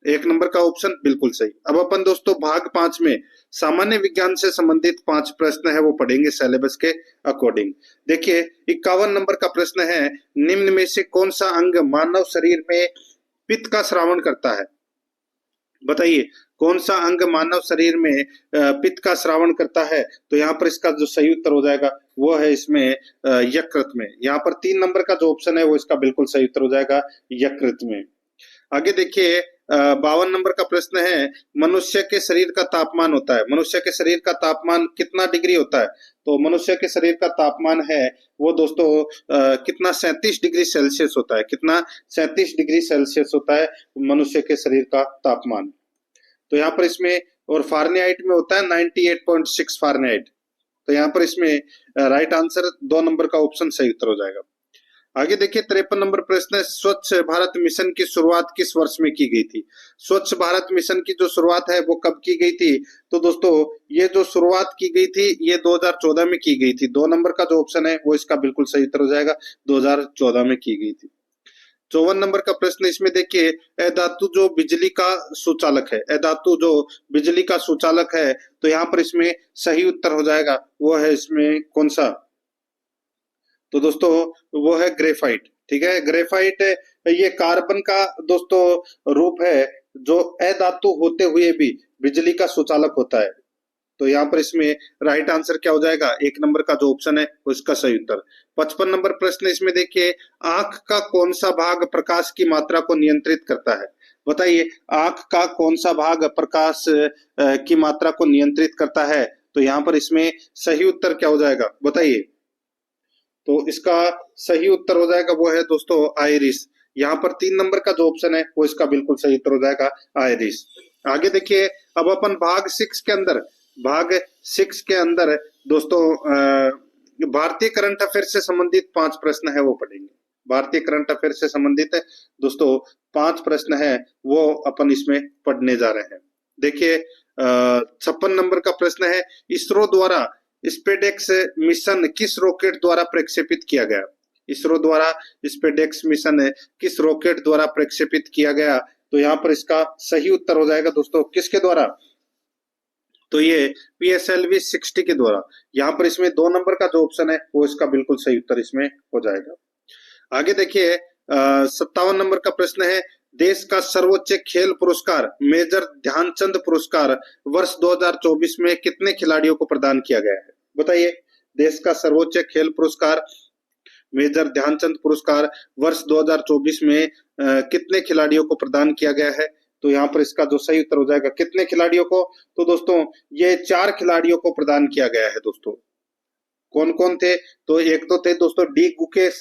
1 नंबर का ऑप्शन बिल्कुल सही। अब अपन दोस्तों भाग 5 में सामान्य विज्ञान से संबंधित 5 प्रश्न है वो पढ़ेंगे सिलेबस के अकॉर्डिंग। देखिए 51 नंबर का प्रश्न है, निम्न में से कौन सा अंग मानव शरीर में पित्त का श्रावण करता है? बताइए, कौन सा अंग मानव शरीर में पित्त का श्रावण करता है? तो यहाँ पर इसका जो सही उत्तर हो जाएगा वो है इसमें यकृत में। यहाँ पर 3 नंबर का जो ऑप्शन है वो इसका बिल्कुल सही उत्तर हो जाएगा यकृत में। आगे देखिए 52 नंबर का प्रश्न है, मनुष्य के शरीर का तापमान होता है, मनुष्य के शरीर का तापमान कितना डिग्री होता है? तो मनुष्य के शरीर का तापमान है वो दोस्तों कितना 37 डिग्री सेल्सियस होता है। कितना? 37 डिग्री सेल्सियस होता है मनुष्य के शरीर का तापमान। तो यहाँ पर इसमें और फारेनहाइट में होता है 98.6 फारेनहाइट। तो यहाँ पर इसमें राइट आंसर 2 नंबर का ऑप्शन सही उत्तर हो जाएगा। आगे देखिए 53 नंबर प्रश्न है, स्वच्छ भारत मिशन की शुरुआत किस वर्ष में की गई थी? स्वच्छ भारत मिशन की जो शुरुआत है वो कब की गई थी? तो दोस्तों ये जो शुरुआत की गई थी ये 2014 में की गई थी। 2 नंबर का जो ऑप्शन है वो इसका बिल्कुल सही उत्तर हो जाएगा, 2014 में की गई थी। 54 नंबर का प्रश्न इसमें देखिए, अधातु जो बिजली का सुचालक है, अधातु जो बिजली का सुचालक है, तो यहाँ पर इसमें सही उत्तर हो जाएगा, वो है इसमें कौन सा? तो दोस्तों वो है ग्रेफाइट। ठीक है, ग्रेफाइट ये कार्बन का दोस्तों रूप है जो अधातु होते हुए भी बिजली का सुचालक होता है। तो यहाँ पर इसमें राइट आंसर क्या हो जाएगा, 1 नंबर का जो ऑप्शन है उसका सही उत्तर। 55 नंबर प्रश्न इसमें देखिए, आंख का कौन सा भाग प्रकाश की मात्रा को नियंत्रित करता है? बताइए, आंख का कौन सा भाग प्रकाश की मात्रा को नियंत्रित करता है? तो यहाँ पर इसमें सही उत्तर क्या हो जाएगा, बताइए। तो इसका सही उत्तर हो जाएगा वो है दोस्तों आइरिस। यहाँ पर 3 नंबर का जो ऑप्शन है वो इसका बिल्कुल सही उत्तर हो जाएगा आइरिस। आगे देखिए, अब अपन भाग 6 के अंदर दोस्तों भारतीय करंट अफेयर से संबंधित 5 प्रश्न है वो पढ़ेंगे। भारतीय करंट अफेयर से संबंधित दोस्तों 5 प्रश्न है वो अपन इसमें पढ़ने जा रहे हैं। देखिए 56 नंबर का प्रश्न है, इसरो द्वारा स्पेडेक्स मिशन किस रॉकेट द्वारा प्रक्षेपित किया गया? इसरो द्वारा स्पेडेक्स मिशन किस रॉकेट द्वारा प्रक्षेपित किया गया? तो यहाँ पर इसका सही उत्तर हो जाएगा दोस्तों किसके द्वारा, तो ये PSLV 60 के द्वारा। यहाँ पर इसमें 2 नंबर का जो ऑप्शन है वो इसका बिल्कुल सही उत्तर इसमें हो जाएगा। आगे देखिए 57 नंबर का प्रश्न है, देश का सर्वोच्च खेल पुरस्कार मेजर ध्यानचंद पुरस्कार वर्ष 2024 में कितने खिलाड़ियों को प्रदान किया गया है? बताइए, देश का सर्वोच्च खेल पुरस्कार मेजर ध्यानचंद पुरस्कार वर्ष 2024 में कितने खिलाड़ियों को प्रदान किया गया है? तो यहाँ पर इसका जो सही उत्तर हो जाएगा कितने खिलाड़ियों को, तो दोस्तों ये 4 खिलाड़ियों को प्रदान किया गया है दोस्तों। कौन कौन थे? तो एक तो थे दोस्तों डी गुकेश,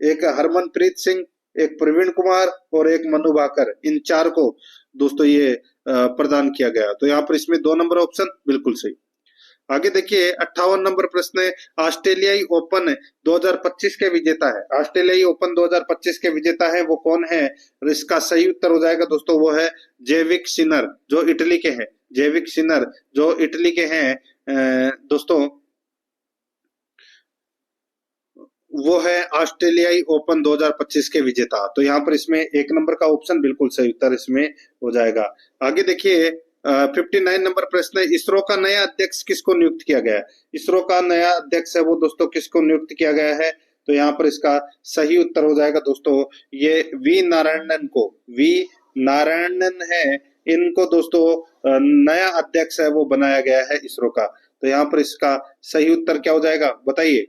एक हरमनप्रीत सिंह, एक प्रवीण कुमार और एक मनु भाकर। इन 4 को दोस्तों ये प्रदान किया गया। तो यहाँ पर इसमें 2 नंबर ऑप्शन बिल्कुल सही। आगे देखिए 58 नंबर प्रश्न है, ऑस्ट्रेलियाई ओपन 2025 के विजेता है। ऑस्ट्रेलियाई ओपन 2025 के विजेता है वो कौन है? इसका सही उत्तर हो जाएगा दोस्तों वो है जेविक सिनर जो इटली के हैं। जेविक सिनर जो इटली के हैं दोस्तों, वो है ऑस्ट्रेलियाई ओपन 2025 के विजेता। तो यहाँ पर इसमें 1 नंबर का ऑप्शन बिल्कुल सही उत्तर इसमें हो जाएगा। आगे देखिए 59 नंबर प्रश्न है, इसरो का नया अध्यक्ष किसको नियुक्त किया गया है? इसरो का नया अध्यक्ष है वो दोस्तों किसको नियुक्त किया गया है? तो यहाँ पर इसका सही उत्तर हो जाएगा दोस्तों ये वी नारायणन को। वी नारायणन है, इनको दोस्तों नया अध्यक्ष है वो बनाया गया है इसरो का। तो यहाँ पर इसका सही उत्तर क्या हो जाएगा, बताइए।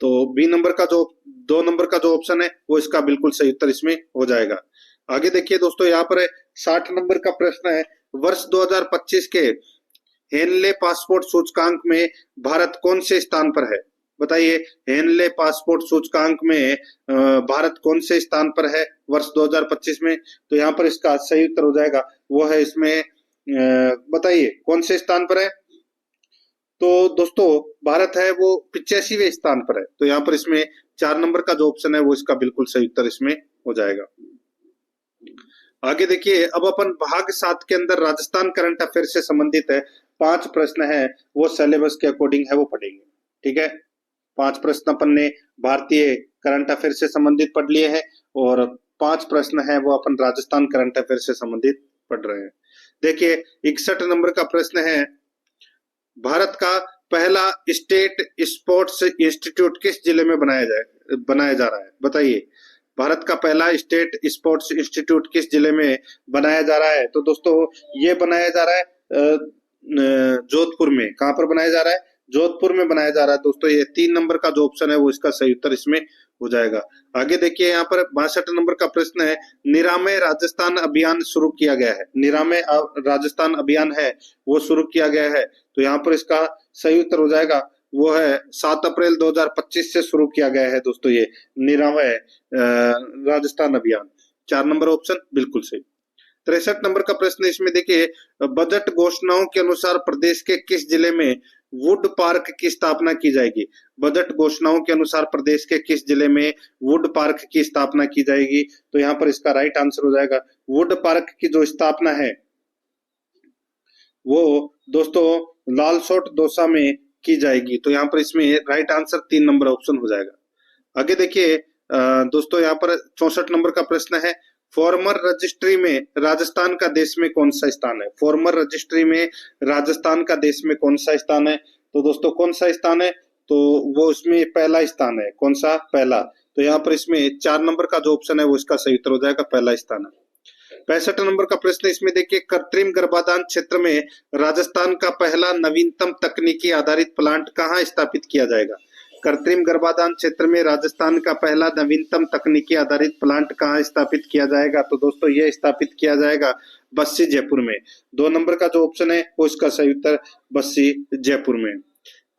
तो बी नंबर का जो 2 नंबर का जो ऑप्शन है वो इसका बिल्कुल सही उत्तर इसमें हो जाएगा। आगे देखिए दोस्तों यहाँ पर 60 नंबर का प्रश्न है, वर्ष 2025 के हेनले पासपोर्ट सूचकांक में भारत कौन से स्थान पर है? बताइए, हेनले पासपोर्ट सूचकांक में भारत कौन से स्थान पर है वर्ष 2025 में? तो यहाँ पर इसका सही उत्तर हो जाएगा वो है इसमें बताइए कौन से स्थान पर है? तो दोस्तों भारत है वो 85वें स्थान पर है। तो यहाँ पर इसमें 4 नंबर का जो ऑप्शन है वो इसका बिल्कुल सही उत्तर इसमें हो जाएगा। आगे देखिए, अब अपन भाग 7 के अंदर राजस्थान करंट अफेयर से संबंधित है 5 प्रश्न है वो सिलेबस के अकॉर्डिंग है वो पढ़ेंगे। ठीक है, 5 प्रश्न अपन ने भारतीय करंट अफेयर से संबंधित पढ़ लिए हैं और 5 प्रश्न है वो अपन राजस्थान करंट अफेयर से संबंधित पढ़ रहे हैं। देखिए 61 नंबर का प्रश्न है, भारत का पहला स्टेट स्पोर्ट्स इंस्टीट्यूट किस जिले में बनाया जा रहा है? बताइए, भारत का पहला स्टेट स्पोर्ट्स इंस्टीट्यूट किस जिले में बनाया जा रहा है? तो दोस्तों ये बनाया जा रहा है जोधपुर में। कहां पर बनाया जा रहा है? जोधपुर में बनाया जा रहा है दोस्तों। ये 3 नंबर का जो ऑप्शन है वो इसका सही उत्तर इसमें हो जाएगा। आगे देखिए यहाँ पर 62 नंबर का प्रश्न है, निरामय राजस्थान अभियान शुरू किया गया है। निरामय राजस्थान अभियान है वो शुरू किया गया है। तो यहाँ पर इसका सही उत्तर हो जाएगा वो है 7 अप्रैल 2025 से शुरू किया गया है दोस्तों ये निरामय राजस्थान अभियान। 4 नंबर ऑप्शन बिल्कुल सही। 63 नंबर का प्रश्न इसमें देखिए, बजट घोषणाओं के अनुसार प्रदेश के किस जिले में वुड पार्क की स्थापना की जाएगी? बजट घोषणाओं के अनुसार प्रदेश के किस जिले में वुड पार्क की स्थापना की जाएगी? तो यहाँ पर इसका राइट आंसर हो जाएगा वुड पार्क की जो स्थापना है वो दोस्तों लालसोट दौसा में की जाएगी। तो यहाँ पर इसमें राइट आंसर 3 नंबर ऑप्शन हो जाएगा। आगे देखिए दोस्तों यहाँ पर 64 नंबर का प्रश्न है, फॉर्मर रजिस्ट्री में राजस्थान का देश में कौन सा स्थान है? फॉर्मर रजिस्ट्री में राजस्थान का देश में कौन सा स्थान है? तो दोस्तों कौन सा स्थान है? तो वो उसमें पहला स्थान है। कौन सा? पहला। तो यहाँ पर इसमें 4 नंबर का जो ऑप्शन है वो इसका सही उत्तर हो जाएगा, पहला स्थान है। 65 नंबर का प्रश्न इसमें देखिए, कृत्रिम गर्भाधान क्षेत्र में राजस्थान का पहला नवीनतम तकनीकी आधारित प्लांट कहाँ स्थापित किया जाएगा? कृत्रिम गर्भाधान क्षेत्र में राजस्थान का पहला नवीनतम तकनीकी आधारित प्लांट कहाँ स्थापित किया जाएगा? तो दोस्तों ये स्थापित किया जाएगा बस्सी जयपुर में। 2 नंबर का जो ऑप्शन है वो इसका सही उत्तर बस्सी जयपुर में।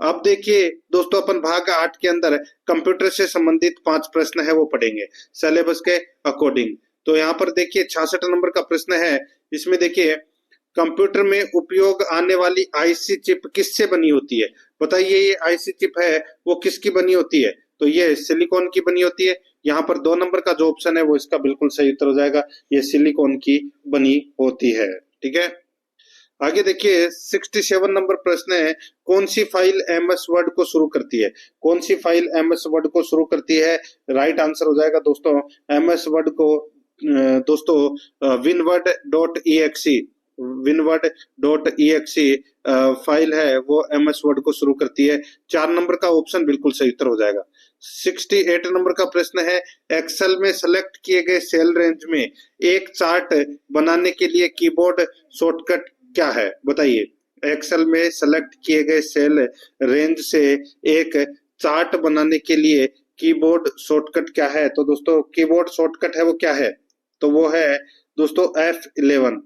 अब देखिए दोस्तों, अपन भाग 8 के अंदर कंप्यूटर से संबंधित 5 प्रश्न है वो पढ़ेंगे सिलेबस के अकॉर्डिंग। तो यहाँ पर देखिए 66 नंबर का प्रश्न है, इसमें देखिए कंप्यूटर में उपयोग आने वाली आईसी चिप किससे बनी होती है? बताइए ये आईसी चिप है वो किसकी बनी होती है? तो ये सिलिकॉन की बनी होती है। यहाँ पर 2 नंबर का जो ऑप्शन है वो इसका बिल्कुल सही उत्तर हो जाएगा, ये सिलिकॉन की बनी होती है। ठीक है, आगे देखिए 67 नंबर प्रश्न है, कौन सी फाइल एमएस वर्ड को शुरू करती है? कौन सी फाइल एमएस वर्ड को शुरू करती है? राइट आंसर हो जाएगा दोस्तों एमएस वर्ड को दोस्तों winword.exe winword.exe फाइल है वो एमएस वर्ड को शुरू करती है। 4 नंबर का ऑप्शन बिल्कुल सही उत्तर हो जाएगा। 68 नंबर का प्रश्न है, एक्सेल में सेलेक्ट किए गए सेल रेंज में एक चार्ट बनाने के लिए कीबोर्ड शॉर्टकट क्या है? बताइए एक्सेल में सेलेक्ट किए गए सेल रेंज से एक चार्ट बनाने के लिए कीबोर्ड शॉर्टकट क्या है? तो दोस्तों कीबोर्ड शॉर्टकट है वो क्या है? तो वो है दोस्तों F11।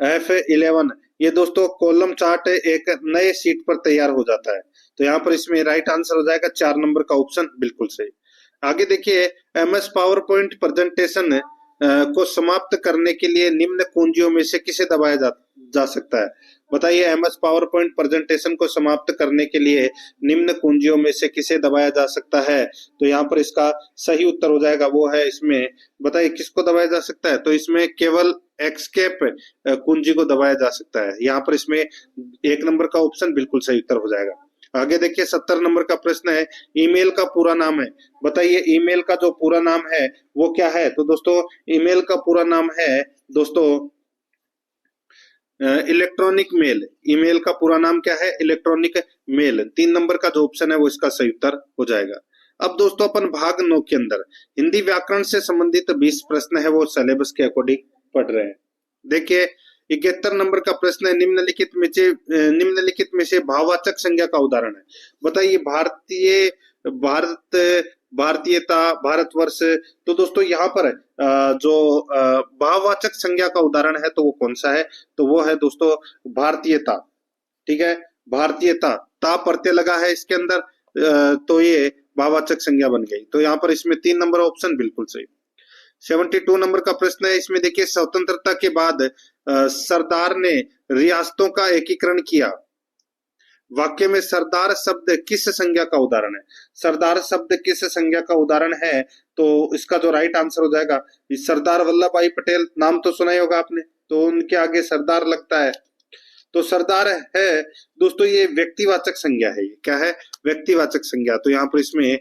F11 ये दोस्तों कॉलम चार्ट एक नए शीट पर तैयार हो जाता है। तो यहाँ पर इसमें राइट आंसर हो जाएगा 4 नंबर का ऑप्शन बिल्कुल सही। आगे देखिए एमएस पावर पॉइंट प्रेजेंटेशन को समाप्त करने के लिए निम्न कुंजियों में से किसे दबाया जा सकता है? बताइए एमएस पावर पॉइंट प्रेजेंटेशन को समाप्त करने के लिए निम्न कुंजियों में से किसे दबाया जा सकता है? तो यहाँ पर इसका सही उत्तर हो जाएगा वो है इसमें, बताइए किसको दबाया जा सकता है? तो इसमें केवल एक्सकेप कुंजी को दबाया जा सकता है। यहाँ पर इसमें 1 नंबर का ऑप्शन बिल्कुल सही उत्तर हो जाएगा। आगे देखिए 70 नंबर का प्रश्न है, ईमेल का पूरा नाम है। बताइए ईमेल का जो पूरा नाम है वो क्या है? तो दोस्तों ईमेल का पूरा नाम है दोस्तों इलेक्ट्रॉनिक मेल। ईमेल का पूरा नाम क्या है? Electronic mail. 3 नंबर का जो ऑप्शन है वो इसका सही उत्तर हो जाएगा। अब दोस्तों अपन भाग 9 के अंदर हिंदी व्याकरण से संबंधित 20 प्रश्न है वो सिलेबस के अकॉर्डिंग पढ़ रहे हैं। देखिए 71 नंबर का प्रश्न है, निम्नलिखित में से भाववाचक संज्ञा का उदाहरण है। बताइए भारतीयता, भारतवर्ष। तो दोस्तों यहाँ पर जो भाववाचक संज्ञा का उदाहरण है तो वो कौन सा है? तो वो है दोस्तों भारतीयता। ठीक है, भारतीयता, ता प्रत्यय लगा है इसके अंदर, तो ये भाववाचक संज्ञा बन गई। तो यहाँ पर इसमें 3 नंबर ऑप्शन बिल्कुल सही। 72 नंबर का प्रश्न है, इसमें देखिए स्वतंत्रता के बाद सरदार ने रियासतों का एकीकरण किया। वाक्य में सरदार शब्द किस संज्ञा का उदाहरण है? सरदार शब्द किस संज्ञा का उदाहरण है? तो इसका जो राइट आंसर हो जाएगा, सरदार वल्लभ भाई पटेल, नाम तो सुना ही होगा आपने, तो उनके आगे सरदार लगता है तो सरदार है दोस्तों ये व्यक्तिवाचक संज्ञा है। ये क्या है? व्यक्तिवाचक संज्ञा। तो यहाँ पर इसमें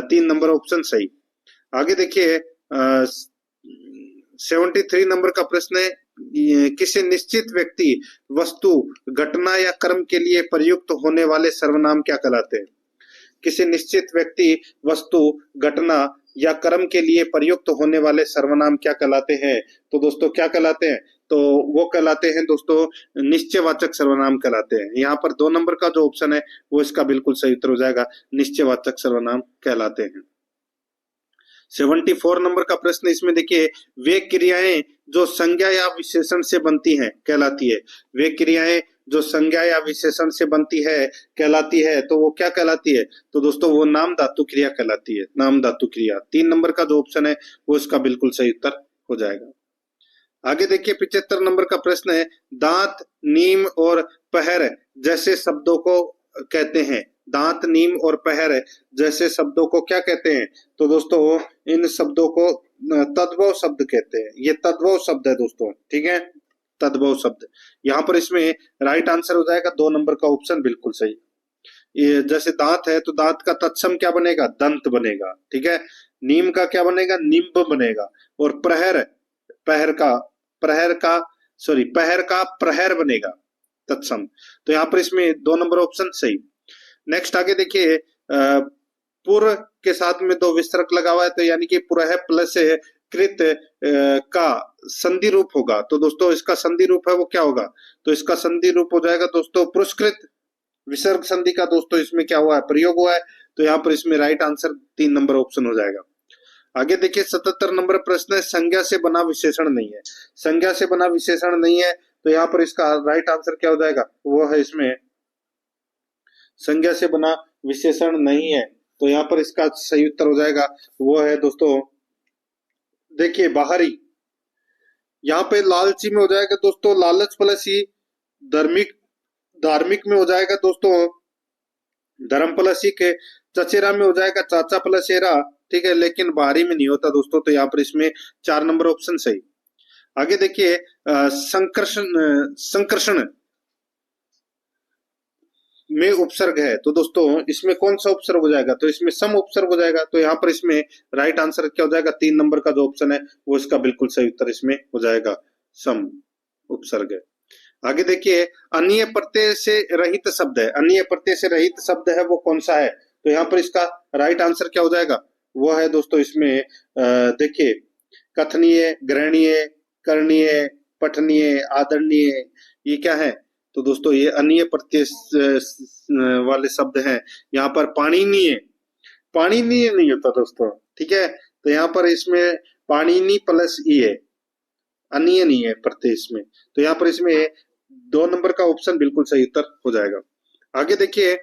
3 नंबर ऑप्शन सही। आगे देखिए 73 नंबर का प्रश्न है, किसी निश्चित व्यक्ति, वस्तु, घटना या कर्म के लिए प्रयुक्त होने वाले सर्वनाम क्या कहलाते हैं? किसी निश्चित व्यक्ति, वस्तु, घटना या कर्म के लिए प्रयुक्त होने वाले सर्वनाम क्या कहलाते हैं? तो दोस्तों क्या कहलाते हैं? तो वो कहलाते हैं दोस्तों निश्चयवाचक सर्वनाम कहलाते हैं। यहाँ पर 2 नंबर का जो ऑप्शन है वो इसका बिल्कुल सही उत्तर हो जाएगा, निश्चयवाचक सर्वनाम कहलाते हैं। 74 नंबर का प्रश्न, इसमें देखिए वे क्रियाएं जो संज्ञा या विशेषण से बनती हैं कहलाती है। वे क्रियाएं जो संज्ञा या विशेषण से बनती है कहलाती है, तो वो क्या कहलाती है? तो दोस्तों वो नाम धातु क्रिया कहलाती है, नाम धातु क्रिया। 3 नंबर का जो ऑप्शन है वो इसका बिल्कुल सही उत्तर हो जाएगा। आगे देखिए 75 नंबर का प्रश्न है, दांत, नीम और पहर जैसे शब्दों को कहते हैं। दांत, नीम और पहर जैसे शब्दों को क्या कहते हैं? तो दोस्तों इन शब्दों को तद्भव शब्द कहते हैं। ये तद्भव शब्द है दोस्तों, ठीक है, तद्भव शब्द। यहाँ पर इसमें राइट आंसर हो जाएगा 2 नंबर का ऑप्शन बिल्कुल सही। ये जैसे दांत है तो दांत का तत्सम क्या बनेगा? दंत बनेगा। ठीक है, नीम का क्या बनेगा? निम्ब बनेगा। और पहर का प्रहर बनेगा तत्सम। तो यहाँ पर इसमें 2 नंबर ऑप्शन सही। नेक्स्ट आगे देखिए पुर के साथ में 2 विस्तरक लगा हुआ है, तो यानी कि पुरह प्लस कृत का संधि रूप होगा, तो दोस्तों इसका संधि रूप है वो क्या होगा, तो इसका संधि रूप हो जाएगा दोस्तों पुरस्कृत विसर्ग संधि का दोस्तों इसमें क्या हुआ है, प्रयोग हुआ है। तो यहाँ पर इसमें राइट आंसर 3 नंबर ऑप्शन हो जाएगा। आगे देखिए 77 नंबर प्रश्न है, संज्ञा से बना विशेषण नहीं है। संज्ञा से बना विशेषण नहीं है, तो यहाँ पर इसका राइट आंसर क्या हो जाएगा, वो है इसमें संज्ञा से बना विशेषण नहीं है, तो यहाँ पर इसका सही उत्तर हो जाएगा वो है दोस्तों, देखिए बाहरी। यहाँ पे लालची में हो जाएगा दोस्तों लालच प्लस ही, धार्मिक धार्मिक में हो जाएगा दोस्तों धर्म प्लस ही के, चचेरा में हो जाएगा चाचा प्लस एरा, ठीक है, लेकिन बाहरी में नहीं होता दोस्तों, तो यहाँ पर इसमें 4 नंबर ऑप्शन सही। आगे देखिए संकर्षण में उपसर्ग है, तो दोस्तों इसमें कौन सा उपसर्ग हो जाएगा, तो इसमें सम उपसर्ग हो जाएगा, तो यहाँ पर इसमें राइट आंसर क्या हो जाएगा, 3 नंबर का जो ऑप्शन है वो इसका बिल्कुल सही उत्तर इसमें हो जाएगा, सम उपसर्ग है। आगे देखिए अन्य प्रत्यय से रहित शब्द है, अन्य प्रत्यय से रहित शब्द है वो कौन सा है, तो यहाँ पर इसका राइट आंसर क्या हो जाएगा, वो है दोस्तों इसमें देखिए कथनीय, ग्रहणीय, करणीय, पठनीय, आदरणीय, ये क्या है, तो दोस्तों ये अन्य प्रत्यय वाले शब्द हैं। यहाँ पर पाणिनीय, पाणिनीय नहीं होता दोस्तों, ठीक है, तो यहाँ पर इसमें पाणिनी प्लस ई है, अन्य नहीं है प्रत्यय इसमें, तो यहाँ पर इसमें 2 नंबर का ऑप्शन बिल्कुल सही उत्तर हो जाएगा। आगे देखिए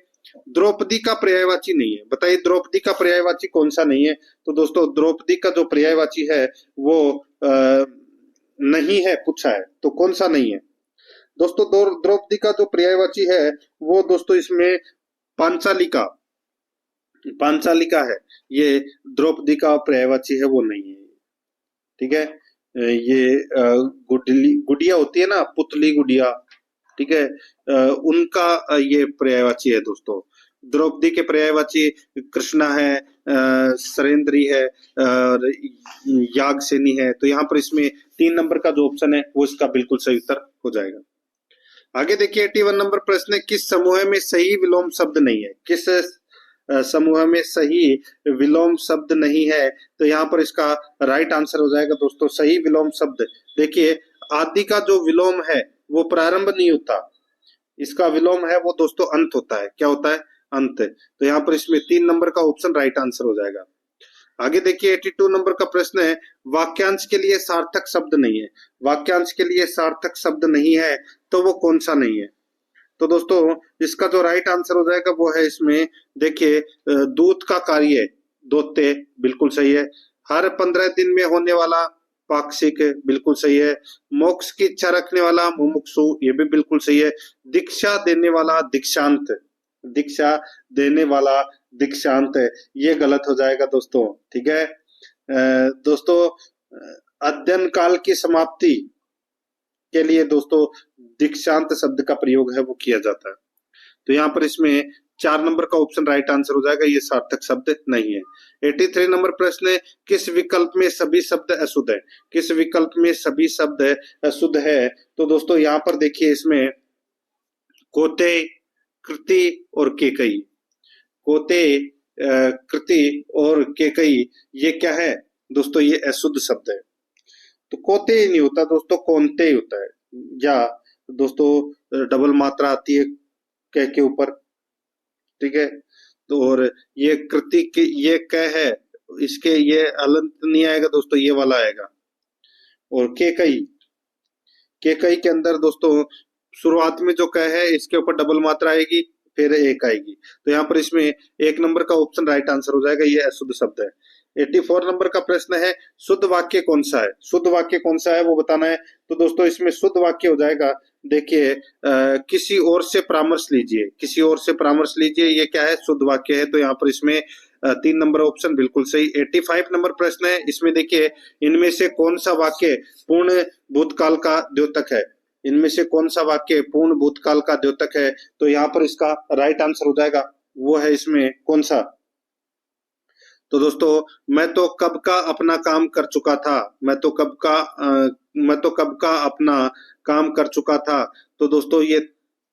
द्रौपदी का पर्यायवाची नहीं है, बताइए द्रौपदी का पर्यायवाची कौन सा नहीं है, तो दोस्तों द्रौपदी का जो पर्यायवाची है वो नहीं है पूछा है, तो कौन सा नहीं है दोस्तों, द्रौपदी का जो पर्यायवाची है वो दोस्तों इसमें पांचालिका, पांचालिका है, ये द्रौपदी का पर्यायवाची है वो नहीं है, ठीक है, ये गुड़िया होती है ना, पुतली गुड़िया, ठीक है, उनका ये पर्यायवाची है दोस्तों। द्रौपदी के पर्यायवाची कृष्णा है, सरेंद्री है, यागसेनी है, तो यहाँ पर इसमें 3 नंबर का जो ऑप्शन है वो इसका बिल्कुल सही उत्तर हो जाएगा। आगे देखिए 81 नंबर प्रश्न है, किस समूह में सही विलोम शब्द नहीं है, किस समूह में सही विलोम शब्द नहीं है, तो यहाँ पर इसका राइट आंसर हो जाएगा दोस्तों सही विलोम शब्द, देखिए आदि का जो विलोम है वो प्रारंभ नहीं होता, इसका विलोम है वो दोस्तों अंत होता है, क्या होता है, अंत, तो यहाँ पर इसमें 3 नंबर का ऑप्शन राइट आंसर हो जाएगा। आगे देखिए 82 नंबर का प्रश्न है, वाक्यांश के लिए सार्थक शब्द नहीं है, वाक्यांश के लिए सार्थक शब्द नहीं है, तो वो कौन सा नहीं है, तो दोस्तों इसका जो राइट आंसर हो जाएगा वो है इसमें देखिए दूत का कार्य, दोते, बिल्कुल सही है, हर 15 दिन में होने वाला पाक्षिक, बिल्कुल सही है, मोक्ष की इच्छा रखने वाला मुमुक्षु, ये भी बिल्कुल सही है, दीक्षा देने वाला दीक्षांत, दीक्षा देने वाला दीक्षांत, ये गलत हो जाएगा दोस्तों, ठीक है। दोस्तों अध्ययन काल की समाप्ति के लिए दोस्तों दीक्षांत शब्द का प्रयोग है वो किया जाता है, तो यहाँ पर इसमें 4 नंबर का ऑप्शन राइट आंसर हो जाएगा, ये सार्थक शब्द नहीं है। 83 नंबर प्रश्न है, किस विकल्प में सभी शब्द अशुद्ध है, किस विकल्प में सभी शब्द अशुद्ध है, तो दोस्तों यहाँ पर देखिए इसमें कोते, कृति और केकई, कोते, कृति और केकई, ये क्या है दोस्तों, ये अशुद्ध शब्द है, तो कोते नहीं होता दोस्तों, कोंते होता है, या दोस्तों डबल मात्रा आती है क के ऊपर, ठीक है, तो और ये कृति के ये क है, इसके ये अलंत नहीं आएगा दोस्तों, ये वाला आएगा, और केकई, केकई के अंदर दोस्तों शुरुआत में जो क है इसके ऊपर डबल मात्रा आएगी, फिर एक आएगी, तो यहाँ पर इसमें 1 नंबर का ऑप्शन राइट आंसर हो जाएगा, ये अशुद्ध शब्द है। 84 नंबर का प्रश्न है, शुद्ध वाक्य कौन सा है, शुद्ध वाक्य कौन सा है वो बताना है, तो दोस्तों इसमें शुद्ध वाक्य हो जाएगा, देखिए किसी और से परामर्श लीजिए, किसी और से परामर्श लीजिए, ये क्या है, शुद्ध वाक्य है, तो यहाँ पर इसमें 3 नंबर ऑप्शन बिल्कुल सही। 85 नंबर प्रश्न है, इसमें देखिए इनमें से कौन सा वाक्य पूर्ण भूतकाल का द्योतक है, इनमें से कौन सा वाक्य पूर्ण भूतकाल का द्योतक है, तो यहाँ पर इसका राइट आंसर हो जाएगा वो है इसमें कौन सा, तो दोस्तों मैं तो कब का अपना काम कर चुका था, मैं तो कब का अपना काम कर चुका था, तो दोस्तों ये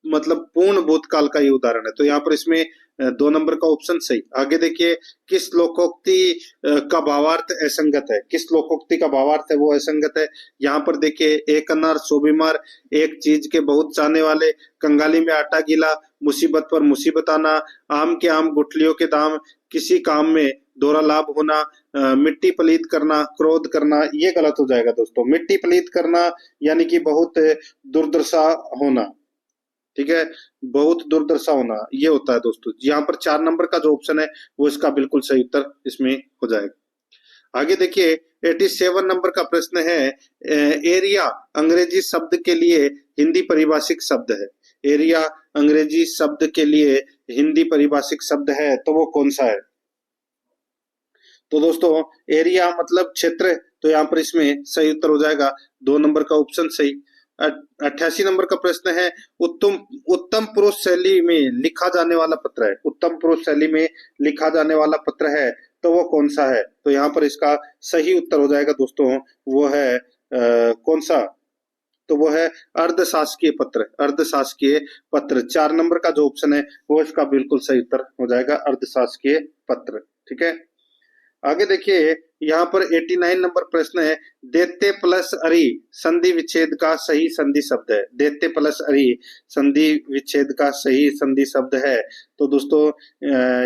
मतलब पूर्ण भूतकाल का ये उदाहरण है। तो यहाँ पर इसमें 2 नंबर का ऑप्शन सही। आगे देखिए, किस लोकोक्ति का भावार्थ असंगत है? किस लोकोक्ति का भावार्थ है वो असंगत है? यहाँ पर देखिए, एक अनार सौ बीमार, एक चीज के बहुत चाहने वाले, कंगाली में आटा गीला, मुसीबत पर मुसीबत आना, आम के आम गुठलियों के दाम, किसी काम में दोहरा लाभ होना, मिट्टी पलीत करना, क्रोध करना, ये गलत हो जाएगा दोस्तों। मिट्टी पलीत करना यानी कि बहुत दुर्दशा होना, ठीक है, बहुत दुर्दशा होना, ये होता है दोस्तों। यहाँ पर 4 नंबर का जो ऑप्शन है वो इसका बिल्कुल सही उत्तर इसमें हो जाएगा। आगे देखिए, 87 नंबर का प्रश्न है, एरिया अंग्रेजी शब्द के लिए हिंदी परिभाषिक शब्द है। एरिया अंग्रेजी शब्द के लिए हिंदी परिभाषिक शब्द है, तो वो कौन सा है? तो दोस्तों, एरिया मतलब क्षेत्र, तो यहाँ पर इसमें सही उत्तर हो जाएगा 2 नंबर का ऑप्शन सही। 88 नंबर का प्रश्न है, उत्तम पुरुष शैली में लिखा जाने वाला पत्र है। उत्तम पुरुष शैली में लिखा जाने वाला पत्र है, तो वो कौन सा है? तो यहाँ पर इसका सही उत्तर हो जाएगा दोस्तों, वो है कौन सा? तो वो है अर्धशासकीय पत्र। अर्धशासकीय पत्र 4 नंबर का जो ऑप्शन है वो इसका बिल्कुल सही उत्तर हो जाएगा, अर्धशासकीय पत्र। ठीक है, आगे देखिए, यहाँ पर 89 नंबर प्रश्न है, दैत्य प्लस अरि संधि विच्छेद का सही संधि शब्द है। दैत्य प्लस अरि संधि विच्छेद का सही संधि शब्द है। तो दोस्तों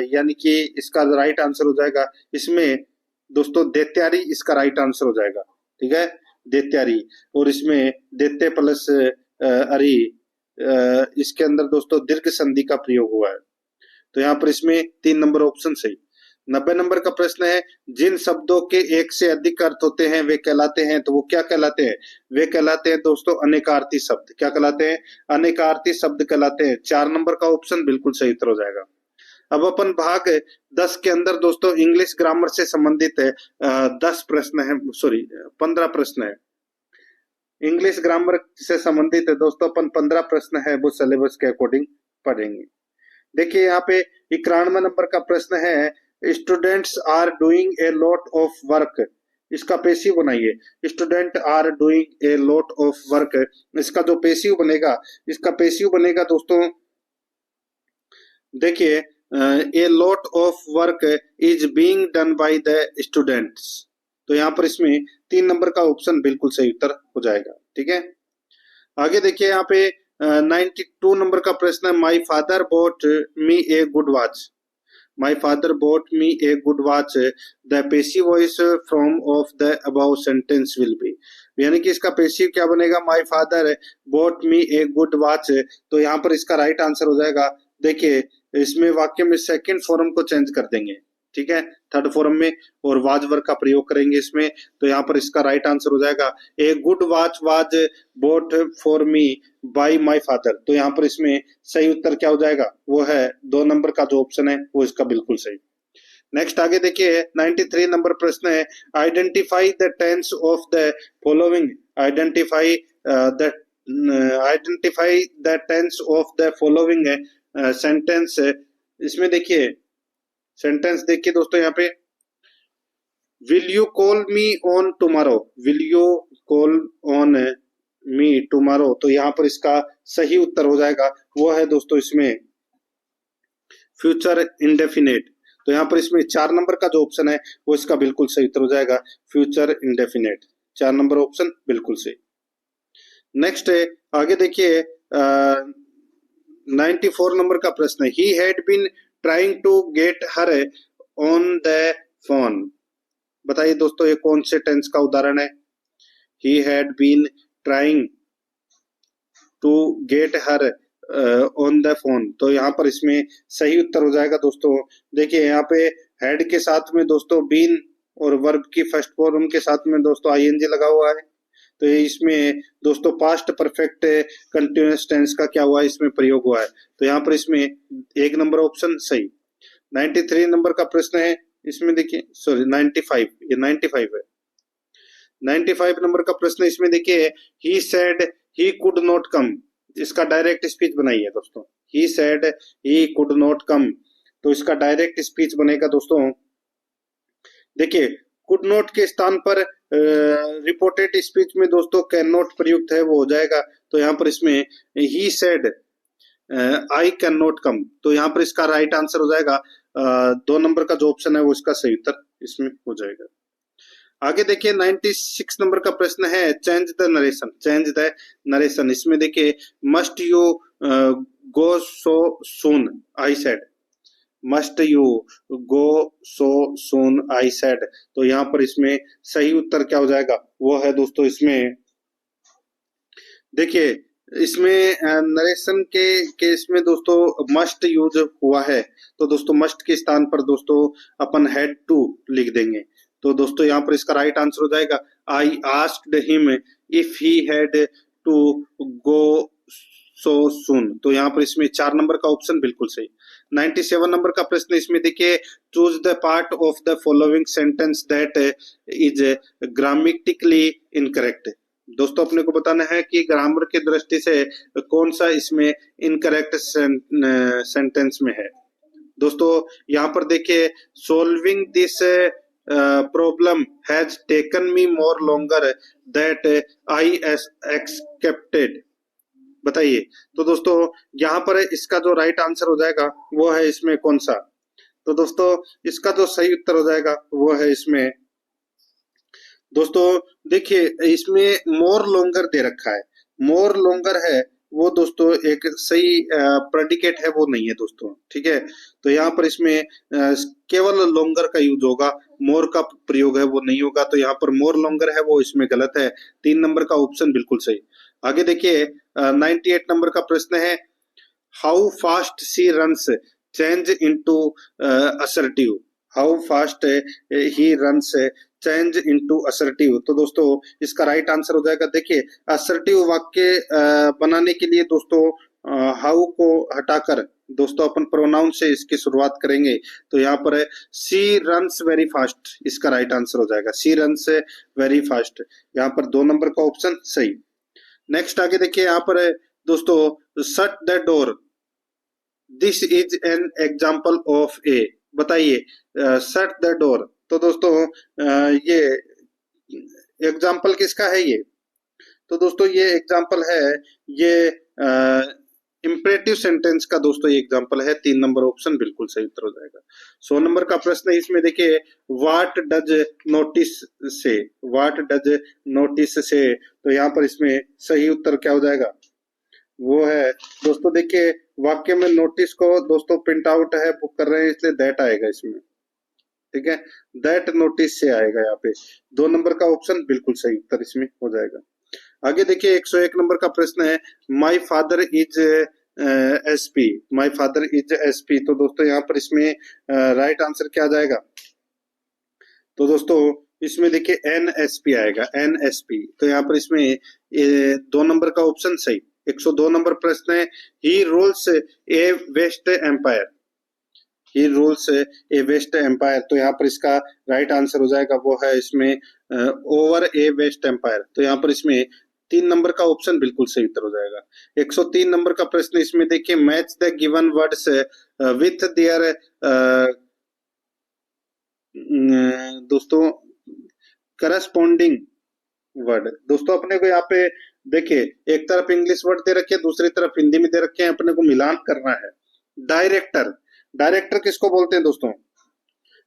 यानी कि इसका राइट आंसर हो जाएगा इसमें दोस्तों दैत्यारी, इसका राइट आंसर हो जाएगा। ठीक है, दैत्यारी, और इसमें दैत्य प्लस अरि इसके अंदर दोस्तों दीर्घ संधि का प्रयोग हुआ है। तो यहाँ पर इसमें 3 नंबर ऑप्शन सही। 90 नंबर का प्रश्न है, जिन शब्दों के एक से अधिक अर्थ होते हैं वे कहलाते हैं, तो वो क्या कहलाते हैं? वे कहलाते हैं दोस्तों अनेकार्थी शब्द। क्या कहलाते हैं? अनेकार्थी शब्द कहलाते हैं। 4 नंबर का ऑप्शन बिल्कुल सही उत्तर हो जाएगा। अब अपन भाग 10 के अंदर दोस्तों इंग्लिश ग्रामर से संबंधित 10 प्रश्न है, सॉरी 15 प्रश्न है। इंग्लिश ग्रामर से संबंधित है दोस्तों, अपन 15 प्रश्न है वो सिलेबस के अकॉर्डिंग पढ़ेंगे। देखिए, यहाँ पे 91 नंबर का प्रश्न है, students are doing a lot of work, इसका पेसिव बनाइए। Student are doing a lot of work, इसका जो पेसिव बनेगा, इसका पेसिव बनेगा दोस्तों, देखिए, a lot of work is being done by the students. तो यहाँ पर इसमें 3 नंबर का ऑप्शन बिल्कुल सही उत्तर हो जाएगा। ठीक है, आगे देखिए, यहाँ पे 92 नंबर का प्रश्न है, my father bot me A good watch. My father bot me A good watch, the passive voice from of the above sentence will be. यानी कि इसका पेसिव क्या बनेगा? My father bot me A good watch. तो यहाँ पर इसका right answer हो जाएगा, देखिए इसमें वाक्य में सेकंड फॉर्म को चेंज कर देंगे, ठीक है, थर्ड फॉर्म में, और वाज वर्ग का प्रयोग करेंगे इसमें। तो यहाँ पर इसका राइट आंसर हो जाएगा, a good watch was bought for me by my father. तो यहाँ पर इसमें सही उत्तर क्या हो जाएगा? वो है 2 नंबर का जो ऑप्शन है वो इसका बिल्कुल सही। नेक्स्ट आगे देखिए, 93 नंबर प्रश्न है, identify the tense of the following. Identify the tense of the following sentence. इसमें देखिए सेंटेंस, देखिए दोस्तों, यहाँ पे will you call me on tomorrow, will you call on me tomorrow. तो यहाँ पर इसका सही उत्तर हो जाएगा, वो है दोस्तों इसमें फ्यूचर इंडेफिनेट। तो यहाँ पर इसमें 4 नंबर का जो ऑप्शन है वो इसका बिल्कुल सही उत्तर हो जाएगा, फ्यूचर इंडेफिनेट। 4 नंबर ऑप्शन बिल्कुल सही। नेक्स्ट है, आगे देखिए 94 नंबर का प्रश्न है, he had been trying to get her on the phone. बताइए दोस्तों ये कौन से टेंस का उदाहरण है? He had been trying to get her on the phone. तो यहाँ पर इसमें सही उत्तर हो जाएगा दोस्तों, देखिए यहाँ पे हैड के साथ में दोस्तों बीन और वर्ब की फर्स्ट फॉर्म के साथ में दोस्तों आईएनजी लगा हुआ है। तो इसमें दोस्तों पास्ट परफेक्ट कंटिन्यूअस टेंस का क्या हुआ है, इसमें प्रयोग हुआ है। तो यहाँ पर इसमें 1 नंबर ऑप्शन सही। 93 नंबर का प्रश्न है, इसमें देखिए, सॉरी 95, ये 95 है। 95 नंबर का प्रश्न, इसमें देखिए, he said he could not come, इसका डायरेक्ट स्पीच बनाइए दोस्तों। He said he could not come, तो इसका डायरेक्ट स्पीच बनेगा दोस्तों, देखिए कुड नॉट के स्थान पर रिपोर्टेड स्पीच में दोस्तों कैन नॉट प्रयुक्त है, वो हो जाएगा। तो यहाँ पर इसमें he said I can not come. तो यहाँ पर इसका राइट आंसर हो जाएगा 2 नंबर का जो ऑप्शन है वो इसका सही उत्तर इसमें हो जाएगा। आगे देखिए 96 नंबर का प्रश्न है change the narration, change the narration. इसमें देखिए must you go so soon I said, must you go so soon I said. तो यहाँ पर इसमें सही उत्तर क्या हो जाएगा, वो है दोस्तों इसमें देखिए इसमें नरेशन के केस में दोस्तों मस्ट यूज हुआ है, तो दोस्तों मस्ट के स्थान पर दोस्तों अपन हैड टू लिख देंगे। तो दोस्तों यहाँ पर इसका राइट आंसर हो जाएगा I asked him if he had to go so soon. तो यहाँ पर इसमें 4 नंबर का ऑप्शन बिल्कुल सही। 97 नंबर का प्रश्न इसमें देखिए choose the part of the following sentence that is grammatically incorrect. दोस्तों अपने को बताना है कि ग्रामर की दृष्टि से कौन सा इसमें इनकरेक्ट सेंटेंस में है। दोस्तों यहाँ पर देखिए solving this problem has taken me more longer that I expected. बताइए, तो दोस्तों यहाँ पर इसका जो राइट आंसर हो जाएगा वो है इसमें कौन सा। तो दोस्तों इसका जो सही उत्तर हो जाएगा वो है इसमें दोस्तों देखिए इसमें मोर लॉन्गर दे रखा है, मोर लॉन्गर है वो दोस्तों एक सही प्रेडिकेट है वो नहीं है दोस्तों, ठीक है। तो यहाँ पर इसमें केवल लॉन्गर का यूज होगा, मोर का प्रयोग है वो नहीं होगा। तो यहाँ पर मोर लॉन्गर है वो इसमें गलत है, 3 नंबर का ऑप्शन बिल्कुल सही। आगे देखिए 98 नंबर का प्रश्न है how fast she runs change into assertive, how fast he runs change into assertive. तो दोस्तों इसका राइट आंसर हो जाएगा देखिए असर्टिव वाक्य बनाने के लिए दोस्तों हाउ को हटाकर दोस्तों अपन प्रोनाउन से इसकी शुरुआत करेंगे। तो यहाँ पर है सी रन्स वेरी फास्ट, इसका राइट आंसर हो जाएगा सी रन्स वेरी फास्ट। यहाँ पर 2 नंबर का ऑप्शन सही। नेक्स्ट आगे देखिए यहाँ पर है दोस्तों shut the door, this is an example of a. बताइए शट द डोर, तो दोस्तों ये एग्जाम्पल किसका है ये, तो दोस्तों ये एग्जाम्पल है ये इंपरेटिव सेंटेंस का दोस्तों ये एग्जाम्पल है। 3 नंबर ऑप्शन बिल्कुल सही उत्तर हो जाएगा। 100 नंबर का प्रश्न है इसमें देखिए व्हाट डज नोटिस से, व्हाट डज नोटिस से। तो यहाँ पर इसमें सही उत्तर क्या हो जाएगा, वो है दोस्तों देखिए वाक्य में नोटिस को दोस्तों प्रिंट आउट है बुक कर रहे हैं इसलिए दैट आएगा इसमें, ठीक है, दैट नोटिस से आएगा यहाँ पे। 2 नंबर का ऑप्शन बिल्कुल सही उत्तर इसमें हो जाएगा। आगे देखिए 101 नंबर का प्रश्न है my father is SP, my father is SP. तो दोस्तों यहाँ पर इसमें राइट आंसर क्या आ जाएगा, तो दोस्तों इसमें देखिए एनएसपी आएगा, एनएसपी। तो यहाँ पर इसमें 2 नंबर का ऑप्शन सही। 102 नंबर प्रश्न है ही रूल्स ए वेस्ट एम्पायर, ही रूल्स ए वेस्ट एम्पायर। तो यहाँ पर इसका राइट आंसर हो जाएगा वो है इसमें ओवर ए वेस्ट एम्पायर। तो यहाँ पर इसमें 3 नंबर का ऑप्शन बिल्कुल सही उत्तर हो जाएगा। 103 नंबर का प्रश्न इसमें देखिए match the given words with their दोस्तों करस्पॉन्डिंग वर्ड। दोस्तों अपने को यहाँ पे देखिए एक तरफ इंग्लिश वर्ड दे रखे हैं दूसरी तरफ हिंदी में दे रखे हैं, अपने को मिलान करना है। डायरेक्टर, डायरेक्टर किसको बोलते हैं दोस्तों,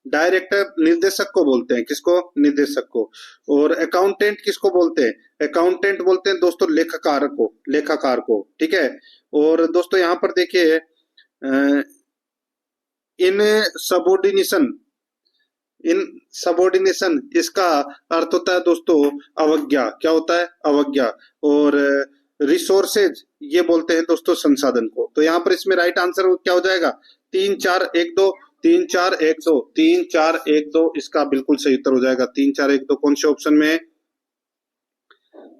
डायरेक्टर निर्देशक को बोलते हैं, किसको, निर्देशक को। और अकाउंटेंट किसको बोलते हैं, अकाउंटेंट बोलते हैं दोस्तों लेखाकार को, लेखाकार को, ठीक है। और दोस्तों यहाँ पर देखिए इन सबऑर्डिनेशन, इन सबऑर्डिनेशन इसका अर्थ होता है दोस्तों अवज्ञा, क्या होता है, अवज्ञा। और रिसोर्सेज ये बोलते हैं दोस्तों संसाधन को। तो यहाँ पर इसमें राइट आंसर क्या हो जाएगा 3 4 1 2, 3 4 1 2, 3 4 1 2 इसका बिल्कुल सही उत्तर हो जाएगा। 3 4 1 2 कौन से ऑप्शन में है,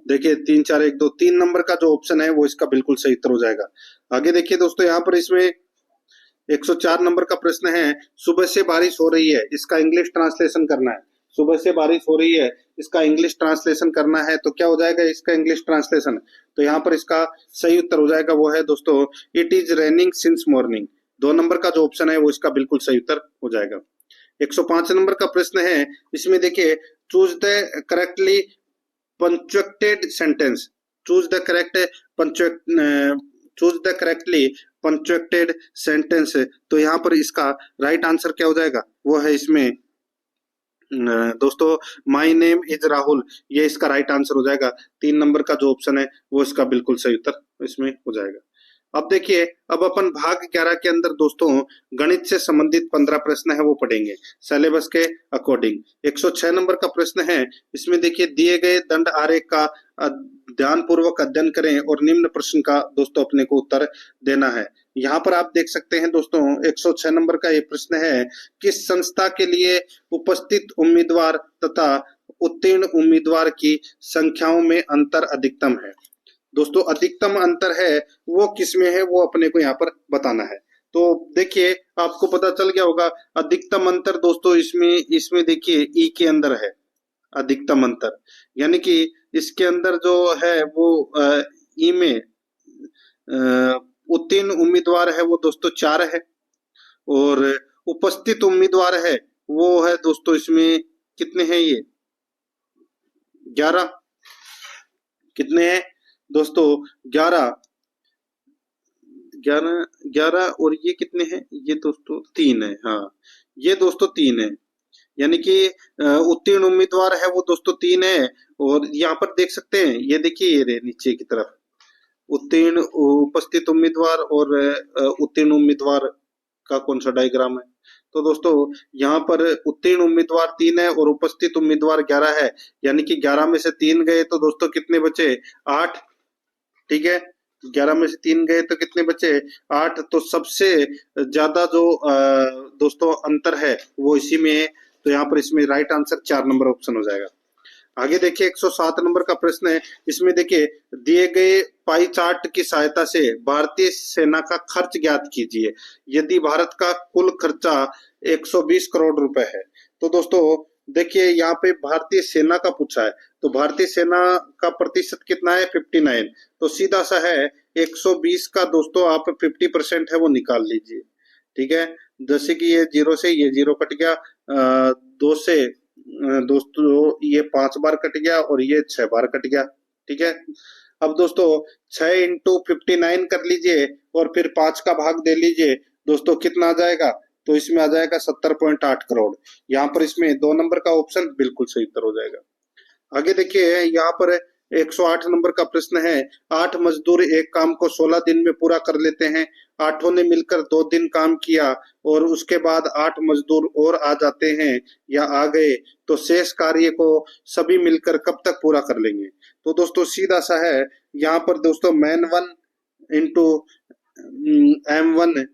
देखिए 3 4 1 2 3 नंबर का जो ऑप्शन है वो इसका बिल्कुल सही उत्तर हो जाएगा। आगे देखिए दोस्तों यहाँ पर इसमें 104 नंबर का प्रश्न है सुबह से बारिश हो रही है, इसका इंग्लिश ट्रांसलेशन करना है। सुबह से बारिश हो रही है इसका इंग्लिश ट्रांसलेशन करना है, तो क्या हो जाएगा इसका इंग्लिश ट्रांसलेशन। तो यहाँ पर इसका सही उत्तर हो जाएगा वो है दोस्तों it is raining since morning. 2 number का जो ऑप्शन है वो इसका बिल्कुल सही उत्तर हो जाएगा। 105 नंबर का प्रश्न है इसमें देखिए choose the correctly punctuated sentence, choose the correct choose the correctly punctuated sentence है। तो यहाँ पर इसका राइट आंसर क्या हो जाएगा, वो है इसमें दोस्तों माय नेम इज राहुल, ये इसका राइट आंसर हो जाएगा। 3 नंबर का जो ऑप्शन है वो इसका बिल्कुल सही उत्तर इसमें हो जाएगा। अब देखिए, अब अपन भाग 11 के अंदर दोस्तों गणित से संबंधित 15 प्रश्न है वो पढ़ेंगे सिलेबस के अकॉर्डिंग। 106 नंबर का प्रश्न है, इसमें देखिए दिए गए दंड आरेख का ध्यान पूर्वक अध्ययन करें और निम्न प्रश्न का दोस्तों अपने को उत्तर देना है। यहाँ पर आप देख सकते हैं दोस्तों 106 नंबर का ये प्रश्न है, किस संस्था के लिए उपस्थित उम्मीदवार तथा उत्तीर्ण उम्मीदवार की संख्याओं में अंतर अधिकतम है। दोस्तों अधिकतम अंतर है वो किसमें है वो अपने को यहाँ पर बताना है। तो देखिए आपको पता चल गया होगा अधिकतम अंतर दोस्तों इसमें देखिए ई के अंदर है अधिकतम अंतर, यानी कि इसके अंदर जो है वो ई में उत्तीर्ण उम्मीदवार है वो दोस्तों 4 है, और उपस्थित उम्मीदवार है वो है दोस्तों इसमें कितने हैं, ये 11। कितने हैं दोस्तों 11 और ये कितने हैं, ये दोस्तों 3 है। हाँ ये दोस्तों 3 है, यानी कि उत्तीर्ण उम्मीदवार है वो दोस्तों 3 है। और यहाँ पर देख सकते हैं ये देखिए ये नीचे की तरफ उत्तीर्ण उपस्थित उम्मीदवार और उत्तीर्ण उम्मीदवार का कौन सा डायग्राम है। तो दोस्तों यहाँ पर उत्तीर्ण उम्मीदवार 3 है और उपस्थित उम्मीदवार 11 है, यानी कि 11 में से 3 गए तो दोस्तों कितने बचे 8। ठीक है, 11 में से 3 गए तो कितने बचे 8। तो सबसे ज्यादा जो दोस्तों अंतर है वो इसी में है। तो यहाँ पर इसमें राइट आंसर 4 नंबर ऑप्शन हो जाएगा। आगे देखिए 107 नंबर का प्रश्न है, इसमें देखिए दिए गए पाई चार्ट की सहायता से भारतीय सेना का खर्च ज्ञात कीजिए यदि भारत का कुल खर्चा 120 करोड़ रुपए है। तो दोस्तों देखिए यहाँ पे भारतीय सेना का पूछा है, तो भारतीय सेना का प्रतिशत कितना है 59। तो सीधा सा है 120 का दोस्तों आप 50% है वो निकाल लीजिए। ठीक है, जैसे कि ये 0 से ये 0 कट गया, 2 से दोस्तों ये 5 बार कट गया और ये 6 बार कट गया। ठीक है, अब दोस्तों 6 इंटू 59 कर लीजिए और फिर 5 का भाग दे लीजिए दोस्तों, कितना आ जाएगा, तो इसमें आ जाएगा 70.8 करोड़। यहाँ पर इसमें 2 नंबर का ऑप्शन बिल्कुल सही उत्तर हो जाएगा। आगे देखिए यहाँ पर 108 नंबर का प्रश्न है, 8 मजदूर एक काम को 16 दिन में पूरा कर लेते हैं। 8 ने मिलकर 2 दिन काम किया और उसके बाद 8 मजदूर और आ जाते हैं या आ गए, तो शेष कार्य को सभी मिलकर कब तक पूरा कर लेंगे। तो दोस्तों सीधा सा है, यहाँ पर दोस्तों man1 इंटू M1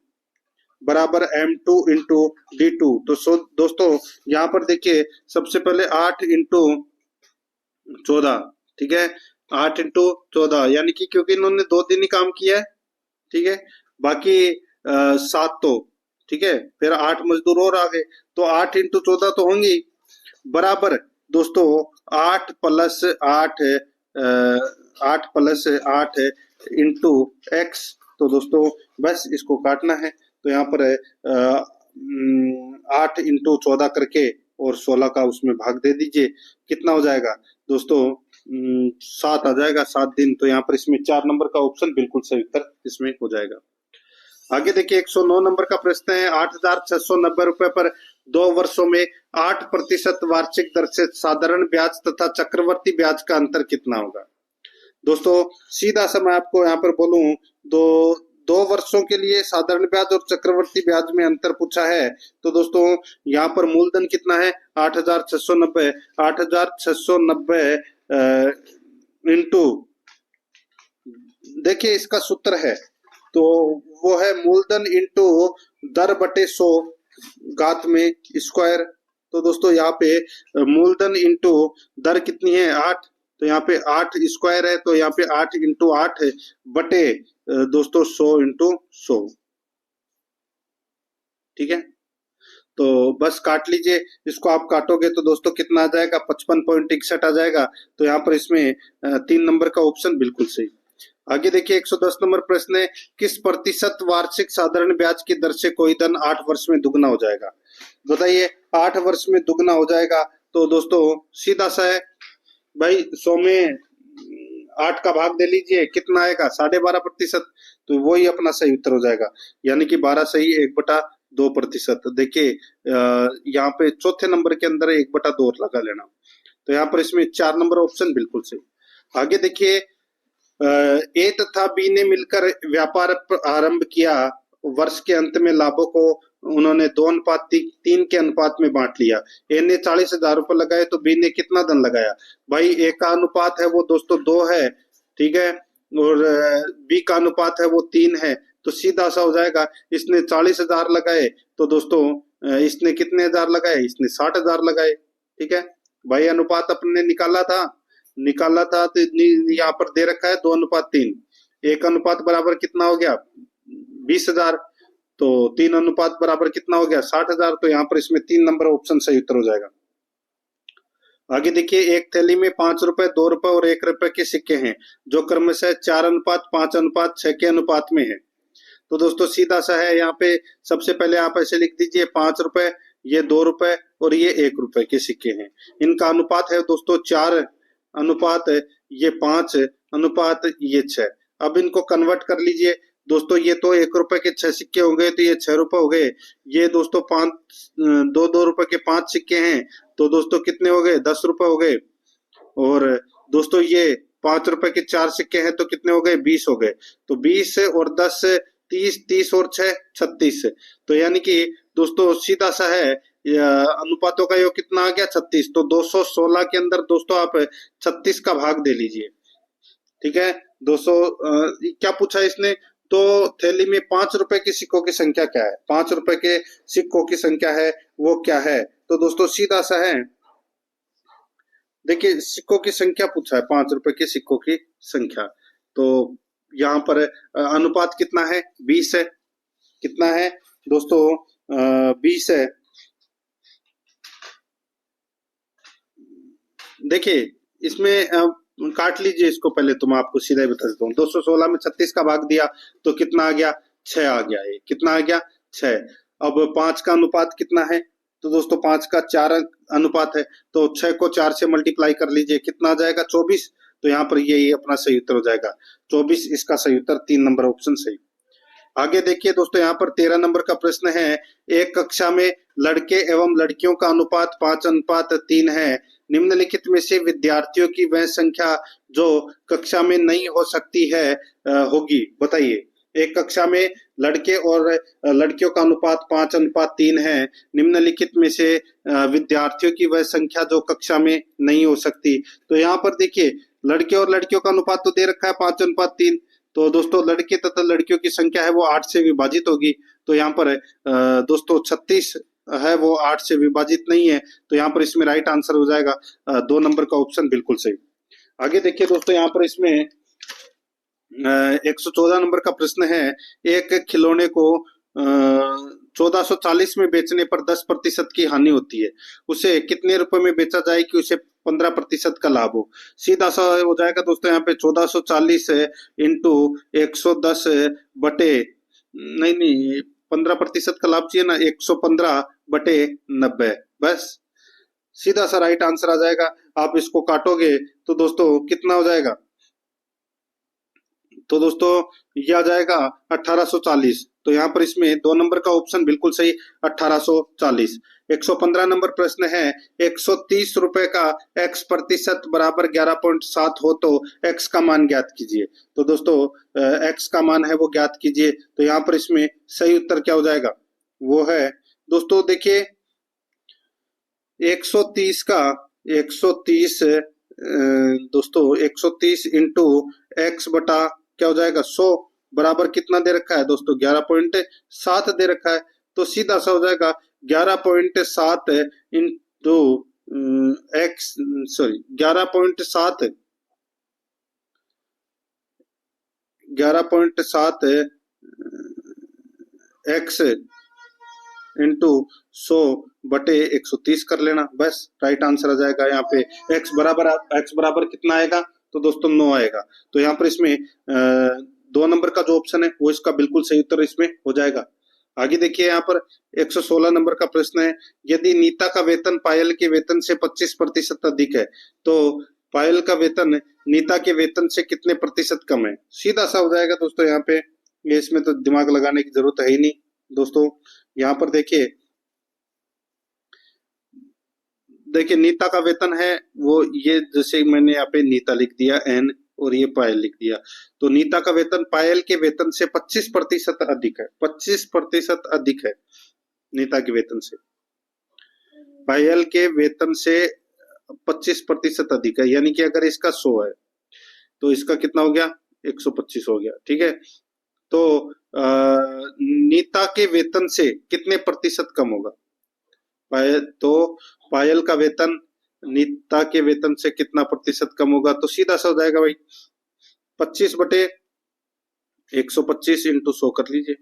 बराबर M2 इंटू D2। तो दोस्तों यहाँ पर देखिए सबसे पहले 8 इंटू 14, ठीक है, 8 इंटू 14, यानी कि क्योंकि इन्होंने 2 दिन ही काम किया है। ठीक है, बाकी 7 तो ठीक है, फिर 8 मजदूर और आ गए, तो 8 इंटू 14 तो होंगी बराबर दोस्तों 8 प्लस 8 इंटू x। तो दोस्तों बस इसको काटना है, तो यहाँ पर 8 इंटू 14 करके और 16 का उसमें भाग दे दीजिए, कितना हो जाएगा दोस्तों 7 आ जाएगा, 7 दिन। तो यहाँ पर इसमें 4 नंबर का ऑप्शन बिल्कुल सही उत्तर इसमें हो जाएगा। आगे देखिए 109 नंबर का प्रश्न है, 8,690 रुपए पर 2 वर्षों में 8% वार्षिक दर से साधारण ब्याज तथा चक्रवर्ती ब्याज का अंतर कितना होगा। दोस्तों सीधा सा मैं आपको यहाँ पर बोलूं, 2 वर्षों के लिए साधारण ब्याज और चक्रवर्ती ब्याज में अंतर पूछा है। तो दोस्तों यहाँ पर मूलधन कितना है 8,690, 8,690 इंटू देखिए इसका सूत्र है, तो वो है मूलधन इंटू दर बटे 100 घात में स्क्वायर। तो दोस्तों यहाँ पे मूलधन इंटू दर कितनी है 8, तो यहाँ पे 8 स्क्वायर है, तो यहाँ पे 8 इंटू 8 बटे दोस्तों 100 इंटू 100। ठीक है, तो बस काट लीजिए, इसको आप काटोगे तो दोस्तों कितना आ जाएगा 55.61 आ जाएगा। तो यहाँ पर इसमें 3 नंबर का ऑप्शन बिल्कुल सही। आगे देखिए 110 नंबर प्रश्न है, किस प्रतिशत वार्षिक साधारण ब्याज की दर से कोई धन 8 वर्ष में दुगना हो जाएगा। बताइए 8 वर्ष में दुगना हो जाएगा, तो दोस्तों सीधा सा है भाई, 100 में 8 का भाग दे लीजिए, कितना आएगा 12.5%। तो वही अपना सही उत्तर हो जाएगा, यानी कि 12 सही 1/2%। देखिए यहाँ पे चौथे नंबर के अंदर 1/2 और लगा लेना, तो यहाँ पर इसमें 4 नंबर ऑप्शन बिल्कुल सही। आगे देखिए ए तथा बी ने मिलकर व्यापार आरंभ किया, वर्ष के अंत में लाभों को उन्होंने 2:3 के अनुपात में बांट लिया। ए ने 40,000 रुपए लगाए तो बी ने कितना धन लगाया? भाई ए का अनुपात है वो दोस्तों 2 है, ठीक है, और बी का अनुपात है वो 3 है, तो सीधा सा हो जाएगा, इसने 40,000 लगाए तो दोस्तों इसने कितने हजार लगाए? इसने 60,000 लगाए, ठीक है भाई। अनुपात अपने निकाला था तो यहाँ पर दे रखा है 2:3। एक अनुपात बराबर कितना हो गया? 20,000। तो 3 अनुपात बराबर कितना हो गया? 60,000। तो यहाँ पर इसमें 3 नंबर ऑप्शन सही उत्तर हो जाएगा। आगे देखिए एक थैली में 5 रुपए, 2 रुपए और 1 रुपए के सिक्के हैं, जो क्रमशः 4:5:5:6 के अनुपात में है। तो दोस्तों सीधा सा है, यहाँ पे सबसे पहले आप ऐसे लिख दीजिए 5 रुपए, ये 2 रुपए और ये 1 रुपए के सिक्के हैं। इनका अनुपात है दोस्तों 4 अनुपात ये 5 अनुपात ये 6। अब इनको कन्वर्ट कर लीजिए दोस्तों, ये तो 1 रुपए के 6 सिक्के हो गए तो ये 6 रुपए हो गए। ये दोस्तों 2 रुपए के 5 सिक्के हैं तो दोस्तों कितने हो गए? 10 रुपए हो गए। और दोस्तों ये 5 रुपए के 4 सिक्के हैं तो कितने हो गए? 20 हो गए। तो 20 और 10 30, 30 और 6 36। तो यानी कि दोस्तों सीधा सा है, अनुपातों का योग कितना आ गया? 36। तो 216 के अंदर दोस्तों आप 36 का भाग दे लीजिए, ठीक है। 200 क्या पूछा इसने? तो थैली में 5 रुपए के सिक्कों की संख्या क्या है? 5 रुपए के सिक्कों की संख्या है वो क्या है? तो दोस्तों सीधा सा है, देखिए सिक्कों की संख्या पूछा है, 5 रुपए के सिक्कों की संख्या। तो यहाँ पर अनुपात कितना है? 20 है। कितना है दोस्तों? 20 है। देखिए इसमें काट लीजिए इसको, पहले तो मैं आपको सीधा ही बता देता हूँ। 216 में 36 का भाग दिया तो कितना आ गया? 6 आ गया। ये कितना आ गया? 6। अब 5 का अनुपात कितना है? तो दोस्तों 5 का 4 अनुपात है, तो 6 को 4 से मल्टीप्लाई कर लीजिए, कितना आ जाएगा? 24। तो यहाँ पर ये अपना सही उत्तर हो जाएगा 24, इसका सही उत्तर 3 नंबर ऑप्शन सही। आगे देखिए दोस्तों यहाँ पर 13 नंबर का प्रश्न है, एक कक्षा में लड़के एवं लड़कियों का अनुपात 5:3 है। निम्नलिखित में से विद्यार्थियों की वह संख्या जो कक्षा में नहीं हो सकती है होगी, बताइए। एक कक्षा में लड़के और लड़कियों का अनुपात 5:3 है। निम्नलिखित में से विद्यार्थियों की वह संख्या जो कक्षा में नहीं हो सकती। तो यहाँ पर देखिए लड़के और लड़कियों का अनुपात तो दे रखा है 5:3। तो दोस्तों लड़के तथा लड़कियों की संख्या है वो 8 से विभाजित होगी। तो यहाँ पर दोस्तों 36 है वो 8 से विभाजित नहीं है। तो यहाँ पर इसमें राइट आंसर हो जाएगा 2 नंबर का ऑप्शन बिल्कुल सही। आगे देखिए दोस्तों यहाँ पर इसमें 114 नंबर का प्रश्न है, एक खिलौने को 1440 में बेचने पर 10% की हानि होती है, उसे कितने रुपए में बेचा जाए कि उसे 15% का लाभ हो? सीधा सा हो जाएगा दोस्तों, यहाँ पे 1440 इंटू 110 बटे नहीं 15% का लाभ चाहिए ना, 115/90। बस सीधा सा राइट आंसर आ जाएगा। आप इसको काटोगे तो दोस्तों कितना हो जाएगा? तो दोस्तों ये आ जाएगा 1840। तो यहाँ पर इसमें 2 नंबर का ऑप्शन बिल्कुल सही 1840। 115 नंबर प्रश्न है, 130 रुपए का x प्रतिशत बराबर 11.7 हो तो x का मान ज्ञात कीजिए। तो दोस्तों x का मान है वो ज्ञात कीजिए। तो यहाँ पर इसमें सही उत्तर क्या हो जाएगा? वो है दोस्तों देखिए 130 का 130 दोस्तों 130 इंटू एक्स बटा क्या हो जाएगा 100 बराबर कितना दे रखा है दोस्तों? 11.7 दे रखा है। तो सीधा सा हो जाएगा 11.7 इंटू एक्स 11.7 एक्स इंटू 100/130 कर लेना, बस राइट आंसर आ जाएगा। यहाँ पे x बराबर कितना आएगा? तो दोस्तों 9 आएगा। तो यहाँ पर इसमें 2 नंबर का जो ऑप्शन है वो इसका बिल्कुल सही उत्तर इसमें हो जाएगा। आगे देखिए यहाँ पर 116 नंबर का प्रश्न है, यदि नीता का वेतन पायल के वेतन से 25% अधिक है तो पायल का वेतन नीता के वेतन से कितने प्रतिशत कम है? सीधा सा हो जाएगा दोस्तों यहाँ पे ये इसमें तो दिमाग लगाने की जरूरत है ही नहीं दोस्तों। यहाँ पर देखिए नीता का वेतन है वो, ये जैसे मैंने यहाँ पे नीता लिख दिया एन और ये पायल लिख दिया, तो नीता का वेतन पायल के वेतन से 25% अधिक है, 25% अधिक है नीता के वेतन से, पायल के वेतन से 25% अधिक है। यानी कि अगर इसका 100 है तो इसका कितना हो गया, 125 हो गया। ठीक है, तो नीता के वेतन से कितने प्रतिशत कम होगा, पायल का वेतन नीता के वेतन से कितना प्रतिशत कम होगा, तो सीधा सा हो जाएगा भाई 25/125 इंटू 100 कर लीजिए,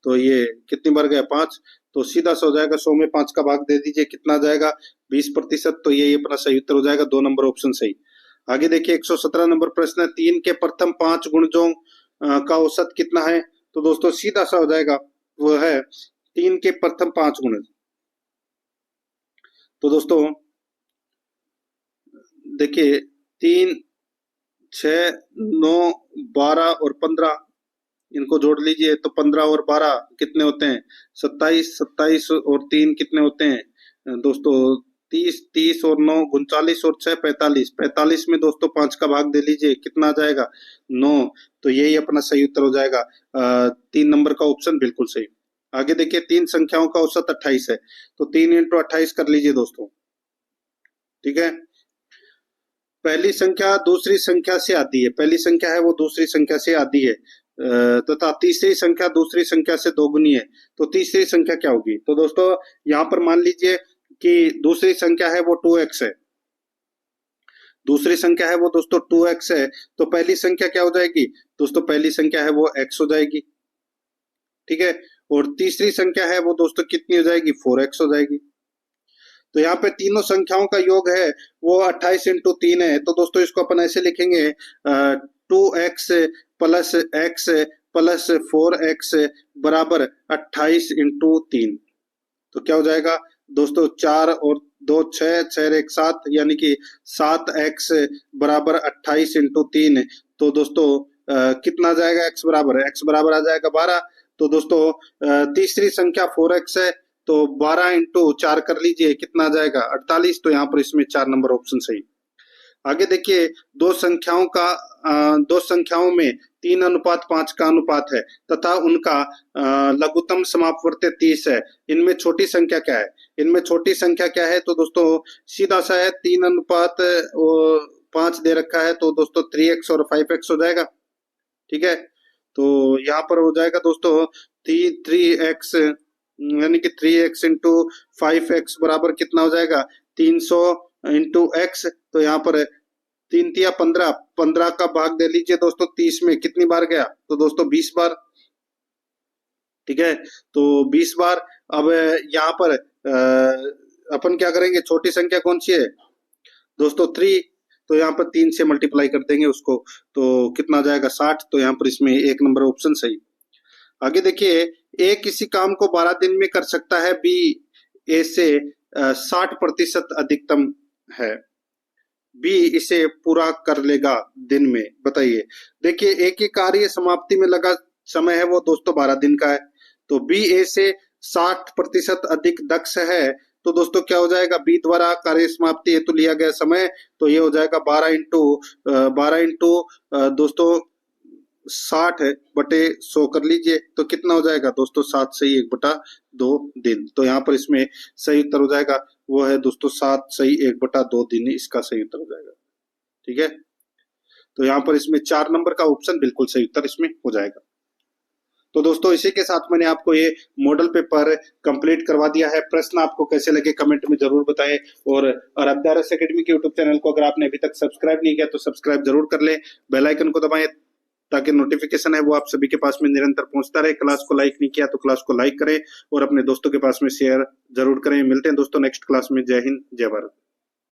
तो ये कितनी बार गया 5, तो सीधा सा हो जाएगा 100 में 5 का भाग दे दीजिए, कितना आ जाएगा 20%। तो ये अपना सही उत्तर हो जाएगा, 2 नंबर ऑप्शन सही। आगे देखिए 117 नंबर प्रश्न है, 3 के प्रथम 5 गुणजों का औसत कितना है, तो दोस्तों सीधा सा हो जाएगा, वो है 3 के प्रथम 5 गुण। तो दोस्तों देखिए 3, 6, 9, 12 और 15 इनको जोड़ लीजिए, तो 15 और 12 कितने होते हैं 27, 27 और 3 कितने होते हैं दोस्तों 30, 30 और 9 39 और 6 45, 45 में दोस्तों 5 का भाग दे लीजिए, कितना आ जाएगा 9, तो यही अपना सही उत्तर हो जाएगा 3 नंबर का ऑप्शन बिल्कुल सही। आगे देखिए 3 संख्याओं का औसत 28 है, तो 3 इंटू 28 कर लीजिए दोस्तों। ठीक है, पहली संख्या दूसरी संख्या से आधी है, पहली संख्या है वो दूसरी संख्या से आधी है, तथा तीसरी संख्या दूसरी संख्या से दोगुनी है, तो तीसरी संख्या क्या होगी, तो दोस्तों यहाँ पर मान लीजिए कि दूसरी संख्या है वो 2x है, दूसरी संख्या है वो दोस्तों 2x है, तो पहली संख्या क्या हो जाएगी दोस्तों, पहली संख्या है वो x हो जाएगी। ठीक है, और तीसरी संख्या है वो दोस्तों कितनी हो जाएगी 4x हो जाएगी। तो यहाँ पे तीनों संख्याओं का योग है वो 28 इंटू 3 है, तो दोस्तों इसको अपन ऐसे लिखेंगे 2x plus x plus 4x बराबर 28 इंटू 3, तो क्या हो जाएगा दोस्तों 4 और 2 6, 6 1 7, यानी कि 7x बराबर 28 इंटू 3, तो दोस्तों कितना आ जाएगा x बराबर आ जाएगा 12। तो दोस्तों तीसरी संख्या 4x है, तो 12 इंटू 4 कर लीजिए, कितना आ जाएगा 48, तो यहाँ पर इसमें 4 नंबर ऑप्शन सही। आगे देखिए दो संख्याओं में 3:5 का अनुपात है तथा उनका लघुत्तम समापवर्ती 30 है, इनमें छोटी संख्या क्या है, इनमें छोटी संख्या क्या है, तो दोस्तों सीधा सा है 3:5 दे रखा है, तो दोस्तों 3x और 5x हो जाएगा। ठीक है, तो यहाँ पर हो जाएगा दोस्तों 3x यानी कि 3x इंटू 5x बराबर कितना हो जाएगा 300 इंटू x, तो यहाँ पर 3 तिया 15, 15 का भाग दे लीजिए दोस्तों 30 में, कितनी बार गया, तो दोस्तों 20 बार। ठीक है, तो 20 बार। अब यहाँ पर अपन क्या करेंगे, छोटी संख्या कौन सी है दोस्तों 3, तो यहाँ पर 3 से मल्टीप्लाई कर देंगे उसको, तो कितना आ जाएगा 60, तो यहाँ पर इसमें 1 नंबर ऑप्शन सही। आगे देखिए ए किसी काम को 12 दिन में कर सकता है, बी ए से 60% अधिकतम है, बी इसे पूरा कर लेगा दिन में, बताइए। देखिए ए की कार्य समाप्ति में लगा समय है वो दोस्तों 12 दिन का है, तो बी ए से 60% अधिक दक्ष है, तो दोस्तों क्या हो जाएगा बी द्वारा कार्य समाप्ति हेतु लिया गया समय, तो ये हो जाएगा 12 इंटू दोस्तों 60/100 कर लीजिए, तो कितना हो जाएगा दोस्तों 7 सही 1/2 दिन, तो यहाँ पर इसमें सही उत्तर हो जाएगा वो है दोस्तों 7 सही 1/2 दिन, इसका सही उत्तर हो जाएगा। ठीक है, तो यहाँ पर इसमें 4 नंबर का ऑप्शन बिल्कुल सही उत्तर इसमें हो जाएगा। तो दोस्तों इसी के साथ मैंने आपको ये मॉडल पेपर कंप्लीट करवा दिया है। प्रश्न आपको कैसे लगे कमेंट में जरूर बताएं, और अरबदारस एकेडमी के यूट्यूब चैनल को अगर आपने अभी तक सब्सक्राइब नहीं किया तो सब्सक्राइब जरूर कर ले, बेल आइकन को दबाएं ताकि नोटिफिकेशन है वो आप सभी के पास में निरंतर पहुंचता रहे। क्लास को लाइक नहीं किया तो क्लास को लाइक करें और अपने दोस्तों के पास में शेयर जरूर करें। मिलते हैं दोस्तों नेक्स्ट क्लास में। जय हिंद, जय भारत।